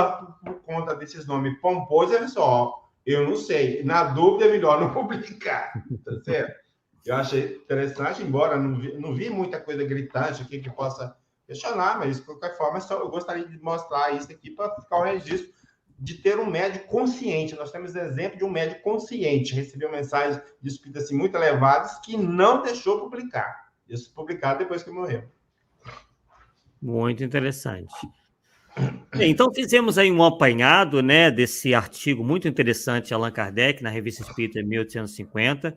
conta desses nomes pomposos, ele só, eu não sei. Na dúvida, é melhor não publicar. Tá certo? Eu achei interessante, embora não vi muita coisa gritante aqui que possa questionar, mas de qualquer forma, eu gostaria de mostrar isso aqui para ficar um registro de ter um médico consciente. Nós temos exemplo de um médico consciente, recebeu mensagens de espíritos assim, muito elevadas que não deixou publicar. Isso publicado depois que morreu. Muito interessante. Então, fizemos aí um apanhado, né, desse artigo muito interessante de Allan Kardec, na Revista Espírita, 1850,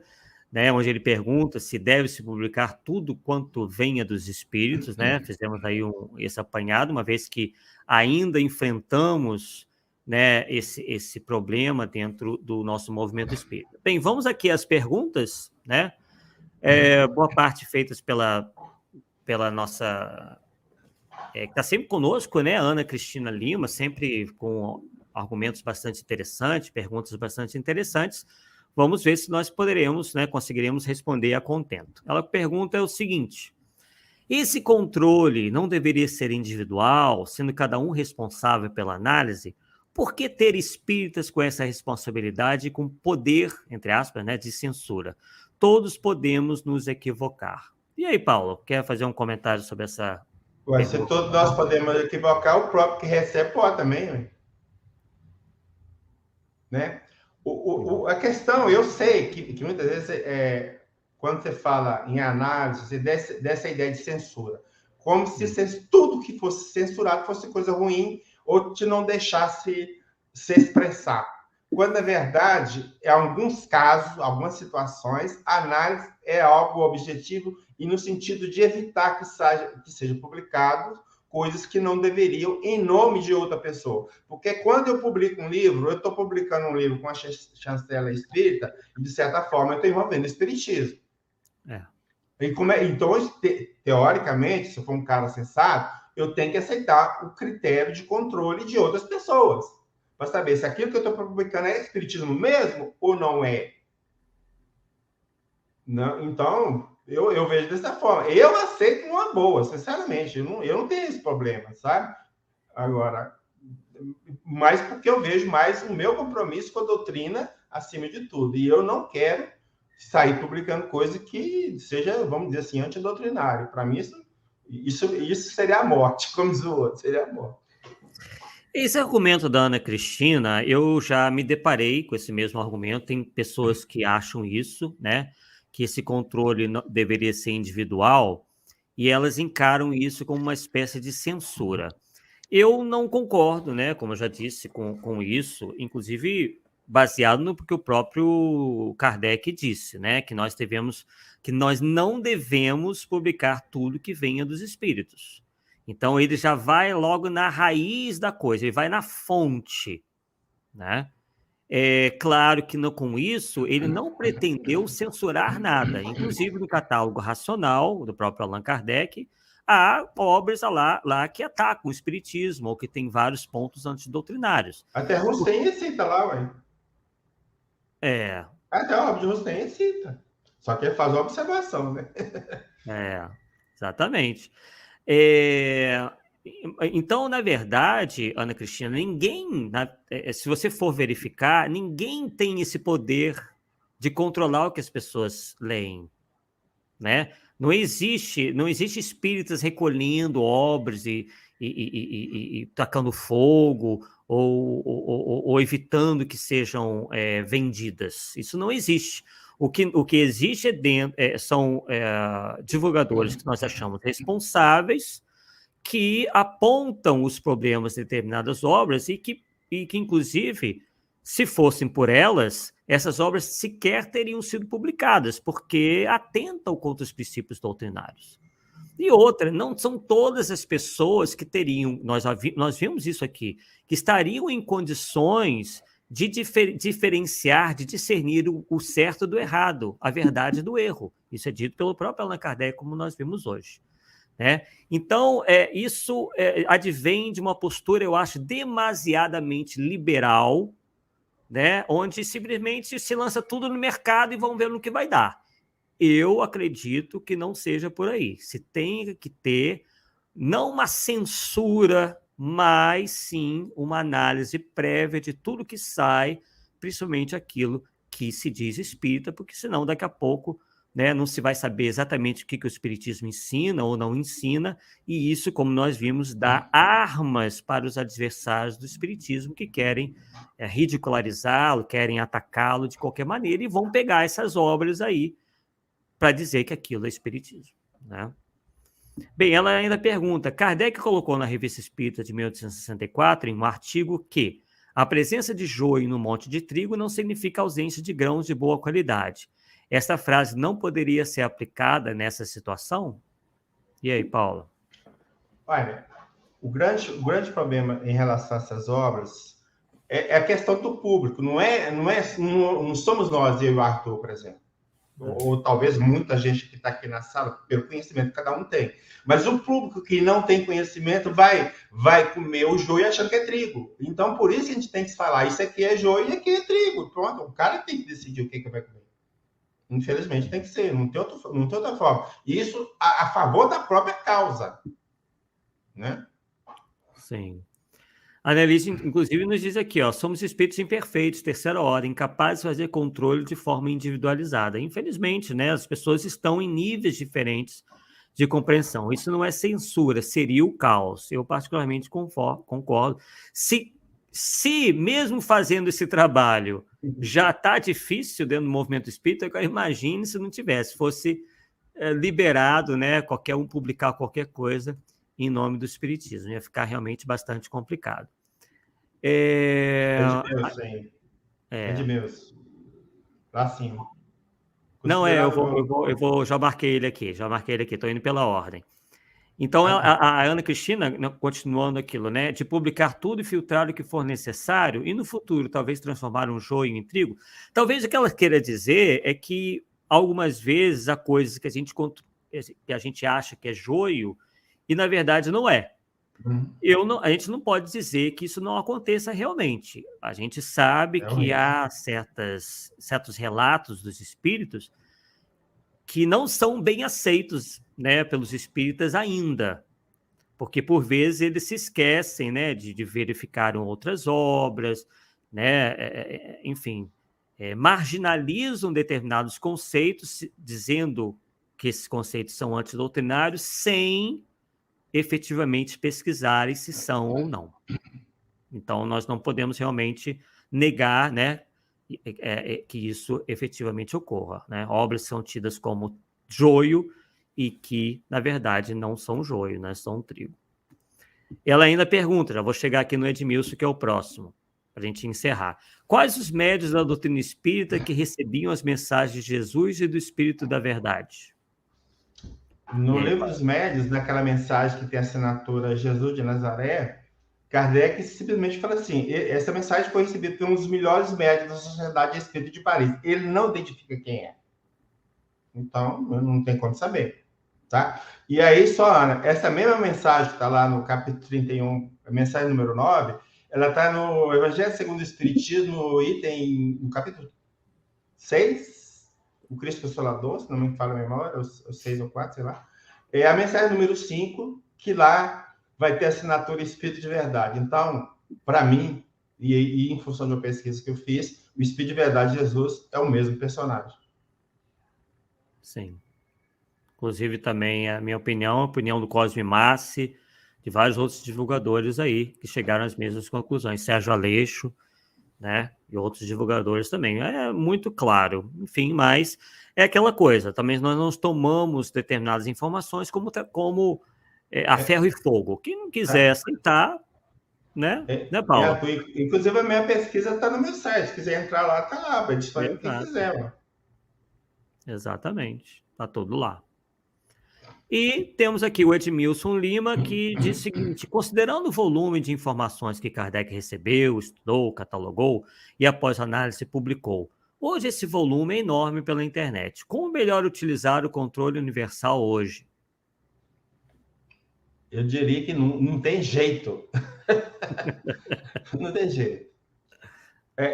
né, onde ele pergunta se deve-se publicar tudo quanto venha dos espíritos, né? Fizemos aí esse apanhado, uma vez que ainda enfrentamos, né, esse problema dentro do nosso movimento espírita. Bem, vamos aqui às perguntas, né? Boa parte feitas pela nossa... que está sempre conosco, né? Ana Cristina Lima, sempre com argumentos bastante interessantes, perguntas bastante interessantes. Vamos ver se nós poderemos, né, conseguiremos responder a contento. Ela pergunta o seguinte: esse controle não deveria ser individual, sendo cada um responsável pela análise? Por que ter espíritas com essa responsabilidade e com poder, entre aspas, né, de censura? Todos podemos nos equivocar. E aí, Paulo, quer fazer um comentário sobre essa Ué, se todos nós podemos equivocar, o próprio que recebe pode também, né? A questão, eu sei que muitas vezes, quando você fala em análise, você dessa ideia de censura, como se tudo que fosse censurado fosse coisa ruim ou te não deixasse se expressar. Quando, na verdade, em alguns casos, algumas situações, a análise é algo objetivo e no sentido de evitar que seja publicado coisas que não deveriam em nome de outra pessoa. Porque quando eu publico um livro, eu estou publicando um livro com a chancela espírita, e de certa forma eu estou envolvendo o espiritismo. Então, teoricamente, se eu for um cara sensato, eu tenho que aceitar o critério de controle de outras pessoas, para saber se aquilo que eu estou publicando é espiritismo mesmo ou não é. Não, então, eu vejo dessa forma. Eu aceito uma boa, sinceramente. Eu não tenho esse problema, sabe? Agora, mas porque eu vejo mais o meu compromisso com a doutrina acima de tudo. E eu não quero sair publicando coisa que seja, vamos dizer assim, antidoutrinário. Para mim, isso seria a morte, como diz o outro, seria a morte. Esse argumento da Ana Cristina, eu já me deparei com esse mesmo argumento. Tem pessoas que acham isso, né? Que esse controle deveria ser individual, e elas encaram isso como uma espécie de censura. Eu não concordo, né? Como eu já disse, com isso, inclusive baseado no que o próprio Kardec disse, né? Que nós não devemos publicar tudo que venha dos espíritos. Então, ele já vai logo na raiz da coisa, ele vai na fonte, né? É claro que com isso ele não pretendeu censurar nada. Inclusive, no catálogo racional do próprio Allan Kardec, há obras lá que atacam o espiritismo, ou que tem vários pontos antidoutrinários. Até Hussein cita lá, ué. Até o Hussein cita. Só que ele faz uma observação, né? Exatamente. Então, na verdade, Ana Cristina, se você for verificar, ninguém tem esse poder de controlar o que as pessoas leem, né? Não existe espíritas recolhendo obras e tacando fogo ou evitando que sejam vendidas. Isso não existe. O que existe são divulgadores que nós achamos responsáveis, que apontam os problemas de determinadas obras e que inclusive, se fossem por elas, essas obras sequer teriam sido publicadas, porque atentam contra os princípios doutrinários. E outra, não são todas as pessoas que teriam, nós vimos isso aqui, que estariam em condições de diferenciar, de discernir o certo do errado, a verdade do erro. Isso é dito pelo próprio Allan Kardec, como nós vimos hoje. Né? Então, isso advém de uma postura, eu acho, demasiadamente liberal, né? Onde simplesmente se lança tudo no mercado e vamos ver no que vai dar. Eu acredito que não seja por aí. Se tem que ter, não uma censura, mas sim uma análise prévia de tudo que sai, principalmente aquilo que se diz espírita, porque senão daqui a pouco, né, não se vai saber exatamente o que o espiritismo ensina ou não ensina, e isso, como nós vimos, dá armas para os adversários do espiritismo que querem ridicularizá-lo, querem atacá-lo de qualquer maneira e vão pegar essas obras aí para dizer que aquilo é espiritismo, né? Bem, ela ainda pergunta, Kardec colocou na Revista Espírita de 1864, em um artigo, que a presença de joio no monte de trigo não significa ausência de grãos de boa qualidade. Essa frase não poderia ser aplicada nessa situação? E aí, Paula? Olha, o grande problema em relação a essas obras é a questão do público. Não somos nós, eu e o Arthur, por exemplo. Ou talvez muita gente que está aqui na sala, pelo conhecimento que cada um tem. Mas o público que não tem conhecimento vai comer o joio achando que é trigo. Então, por isso que a gente tem que falar, isso aqui é joio e aqui é trigo. Pronto, o cara tem que decidir o que vai comer. Infelizmente tem que ser, não tem outra forma. E isso a favor da própria causa, né? Sim. A Annelise, inclusive, nos diz aqui, ó, somos espíritos imperfeitos, terceira ordem, incapazes de fazer controle de forma individualizada. Infelizmente, né, as pessoas estão em níveis diferentes de compreensão. Isso não é censura, seria o caos. Eu particularmente concordo. Se mesmo fazendo esse trabalho já está difícil dentro do movimento espírita, eu imagine se não tivesse, fosse liberado, né, qualquer um publicar qualquer coisa em nome do espiritismo. Ia ficar realmente bastante complicado. Edmilson. Lá cima. Não, eu já marquei ele aqui, estou indo pela ordem. Então, a Ana Cristina, continuando aquilo, né, de publicar tudo e filtrar o que for necessário, e no futuro, talvez transformar um joio em trigo. Talvez o que ela queira dizer é que, algumas vezes, há coisas que a gente acha que é joio, e, na verdade, não é. A gente não pode dizer que isso não aconteça realmente. A gente sabe que há certos relatos dos espíritos que não são bem aceitos, né, pelos espíritas ainda, porque por vezes eles se esquecem, né, de verificar outras obras, né, enfim, marginalizam determinados conceitos, dizendo que esses conceitos são antidoutrinários, sem efetivamente pesquisarem se são ou não. Então, nós não podemos realmente negar, né, que isso efetivamente ocorra, né? Obras são tidas como joio e que, na verdade, não são joio, né? São trigo. Ela ainda pergunta, já vou chegar aqui no Edmilson, que é o próximo, para a gente encerrar. Quais os médios da doutrina espírita que recebiam as mensagens de Jesus e do Espírito da Verdade? No Livro dos Médios, naquela mensagem que tem a assinatura Jesus de Nazaré, Kardec simplesmente fala assim, essa mensagem foi recebida por um dos melhores médios da Sociedade Espírita de Paris. Ele não identifica quem é. Então, não tem como saber. Tá? E aí, só, Ana, essa mesma mensagem que está lá no capítulo 31, a mensagem número 9, ela está no Evangelho segundo o Espiritismo, item, no capítulo 6, o Cristo Consolador, se não me falha a memória, o 6 ou 4, sei lá. É a mensagem número 5, que lá vai ter assinatura Espírito de Verdade. Então, para mim, e em função de uma pesquisa que eu fiz, o Espírito de Verdade, Jesus, é o mesmo personagem. Sim. Inclusive, também, a minha opinião, a opinião do Cosme Massi, de vários outros divulgadores aí, que chegaram às mesmas conclusões. Sérgio Aleixo, né, e outros divulgadores também. É muito claro. Enfim, mas é aquela coisa. Também nós não tomamos determinadas informações como a ferro e fogo. Quem não quiser aceitar, né, né, Paulo? Inclusive, a minha pesquisa está no meu site. Se quiser entrar lá, está lá. Para dispor o que quiser. Mano. Exatamente. Está tudo lá. E temos aqui o Edmilson Lima, que diz o seguinte: considerando o volume de informações que Kardec recebeu, estudou, catalogou e, após análise, publicou, hoje esse volume é enorme pela internet. Como melhor utilizar o controle universal hoje? Eu diria que não tem jeito. Não tem jeito.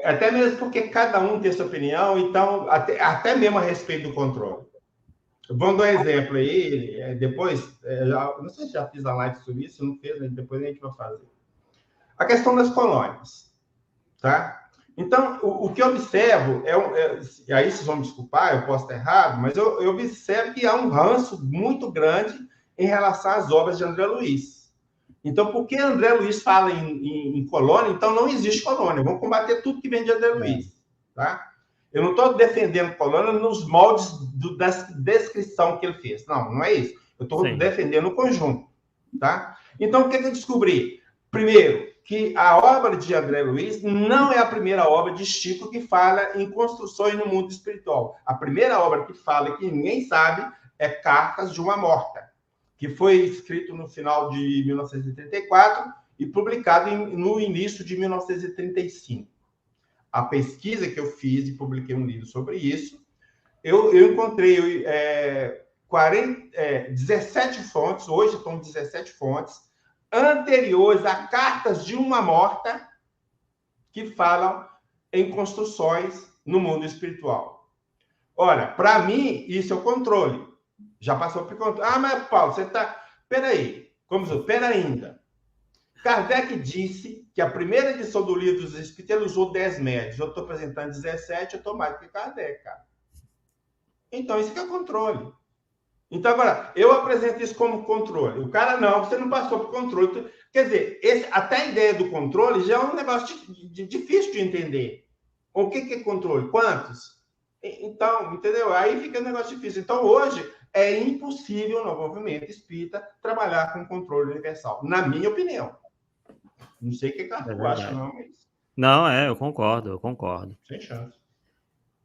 Até mesmo porque cada um tem sua opinião, então, até mesmo a respeito do controle. Vamos dar um exemplo aí, depois, não sei se já fiz a live sobre isso, se não fez, depois a gente vai fazer. A questão das colônias, tá? Então, o que eu observo, e aí vocês vão me desculpar, eu posso estar errado, mas eu observo que há um ranço muito grande em relação às obras de André Luiz. Então, porque André Luiz fala em colônia, então não existe colônia. Vamos combater tudo que vem de André Luiz, tá? Eu não estou defendendo colônia nos moldes da descrição que ele fez. Não, não é isso. Eu estou defendendo o conjunto, tá? Então, o que eu descobri? Primeiro, que a obra de André Luiz não é a primeira obra de Chico que fala em construções no mundo espiritual. A primeira obra que fala, que ninguém sabe, é Cartas de uma Morta, que foi escrito no final de 1934 e publicado no início de 1935. A pesquisa que eu fiz e publiquei um livro sobre isso, eu encontrei 17 fontes, hoje estão 17 fontes, anteriores a Cartas de uma Morta, que falam em construções no mundo espiritual. Olha, para mim, isso é o controle. Já passou por controle. Ah, mas Paulo, você está... Peraí, como se eu... Pera ainda. Kardec disse que a primeira edição do Livro dos Espíritos ele usou 10 médios. Eu estou apresentando 17, eu estou mais do que Kardec, cara. Então, isso que é controle. Então, agora, eu apresento isso como controle. O cara, não, você não passou por controle. Quer dizer, até a ideia do controle já é um negócio difícil de entender. O que é controle? Quantos? Então, entendeu? Aí fica um negócio difícil. Então, hoje, é impossível no movimento espírita trabalhar com controle universal, na minha opinião. Não sei o que tu acha, não, mas... Não, eu concordo. Sem chance.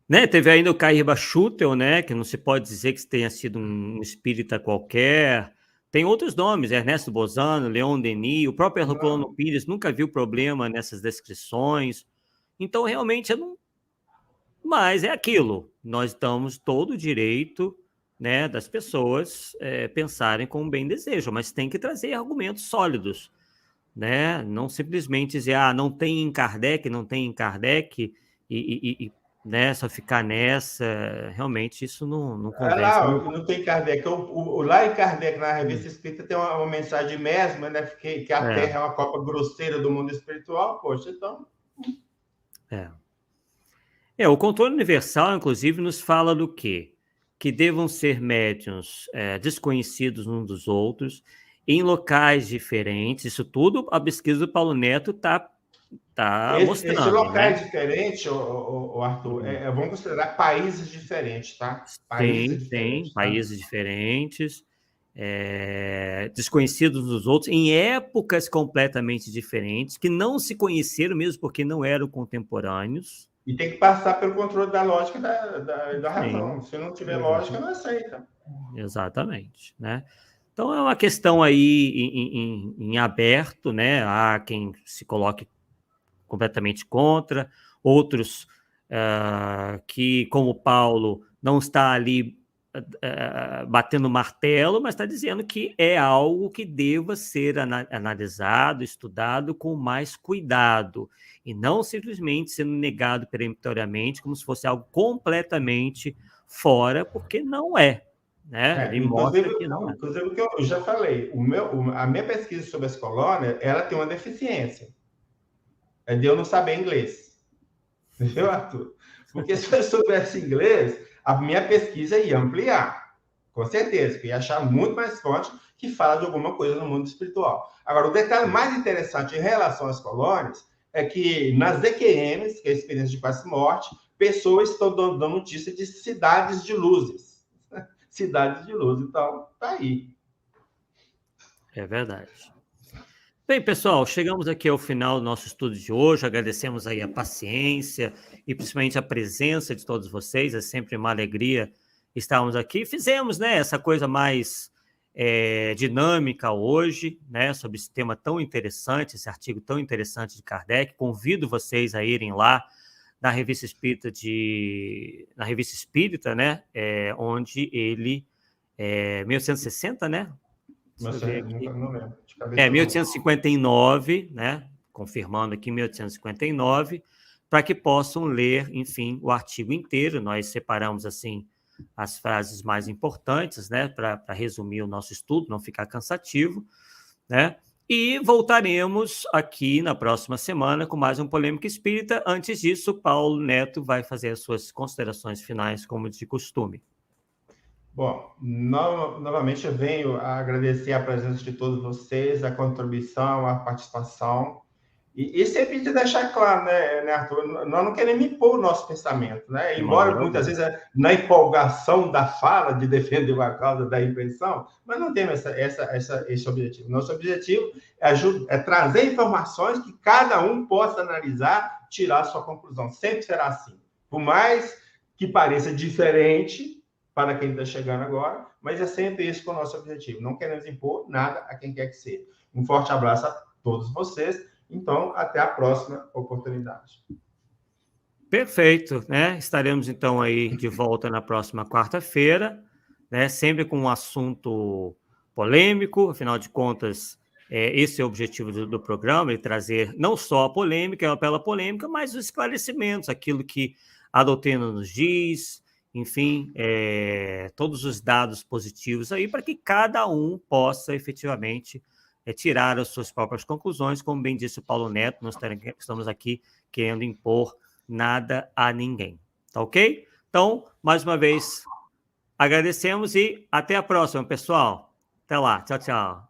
Né, teve ainda o Caíba Schutel, né, que não se pode dizer que tenha sido um espírita qualquer. Tem outros nomes, Ernesto Bozano, Leon Denis, o próprio Herculano Pires nunca viu problema nessas descrições. Então, realmente, mas é aquilo. Nós damos todo o direito, né, das pessoas pensarem com bem desejo, mas tem que trazer argumentos sólidos, né? Não simplesmente dizer, não tem em Kardec, e né, só ficar nessa, realmente isso não convence. Não tem Kardec. Lá em Kardec, na Revista Espírita, tem uma mensagem mesmo, né, que a Terra é uma copa grosseira do mundo espiritual. Poxa, então... O controle universal, inclusive, nos fala do quê? Que devam ser médiuns desconhecidos uns dos outros, em locais diferentes. Isso tudo a pesquisa do Paulo Neto está mostrando. Esse locais diferentes, Arthur, vamos considerar países diferentes, tá? Países diferentes, desconhecidos uns dos outros, em épocas completamente diferentes, que não se conheceram mesmo porque não eram contemporâneos. E tem que passar pelo controle da lógica da razão. Se não tiver lógica, não aceita. Exatamente, né? Então é uma questão aí em aberto, né? Há quem se coloque completamente contra, outros que, como Paulo, não está ali batendo martelo, mas está dizendo que é algo que deva ser analisado, estudado com mais cuidado, e não simplesmente sendo negado peremptoriamente como se fosse algo completamente fora, porque não é. Né? Ele mostra que não é. Inclusive, o que eu já falei, a minha pesquisa sobre as colônias, ela tem uma deficiência. É de eu não saber inglês. Entendeu, Arthur? Porque se eu soubesse inglês, a minha pesquisa ia ampliar. Com certeza, que ia achar muito mais fonte que fala de alguma coisa no mundo espiritual. Agora, o detalhe mais interessante em relação às colônias é que nas EQMs, que é a experiência de quase-morte, pessoas estão dando notícia de cidades de luzes. Cidades de luz. Então, tá aí. É verdade. Bem, pessoal, chegamos aqui ao final do nosso estudo de hoje. Agradecemos aí a paciência e principalmente a presença de todos vocês. É sempre uma alegria estarmos aqui. Fizemos, né, essa coisa mais dinâmica hoje, né, sobre esse tema tão interessante, esse artigo tão interessante de Kardec. Convido vocês a irem lá na Revista Espírita, né, onde ele 1860, né? Não lembro. 1859, né? Confirmando aqui 1859, para que possam ler, enfim, o artigo inteiro. Nós separamos assim as frases mais importantes, né, para resumir o nosso estudo, não ficar cansativo, né? E voltaremos aqui na próxima semana com mais um Polêmica Espírita. Antes disso, Paulo Neto vai fazer as suas considerações finais, como de costume. Bom, novamente eu venho a agradecer a presença de todos vocês, a contribuição, a participação. E sempre de deixar claro, né, Arthur? Nós não queremos impor o nosso pensamento, né? Embora muitas vezes na empolgação da fala de defender uma causa da invenção, mas não temos esse objetivo. Nosso objetivo é trazer informações que cada um possa analisar, tirar a sua conclusão. Sempre será assim. Por mais que pareça diferente para quem está chegando agora, mas é sempre esse que é o nosso objetivo. Não queremos impor nada a quem quer que seja. Um forte abraço a todos vocês. Então, até a próxima oportunidade. Perfeito, né? Estaremos, então, aí de volta na próxima quarta-feira, né? Sempre com um assunto polêmico, afinal de contas, esse é o objetivo do programa, e trazer não só a polêmica, pela polêmica, mas os esclarecimentos, aquilo que a doutrina nos diz, enfim, todos os dados positivos aí, para que cada um possa efetivamente tirar as suas próprias conclusões. Como bem disse o Paulo Neto, nós estamos aqui querendo impor nada a ninguém. Tá ok? Então, mais uma vez, agradecemos e até a próxima, pessoal. Até lá. Tchau, tchau.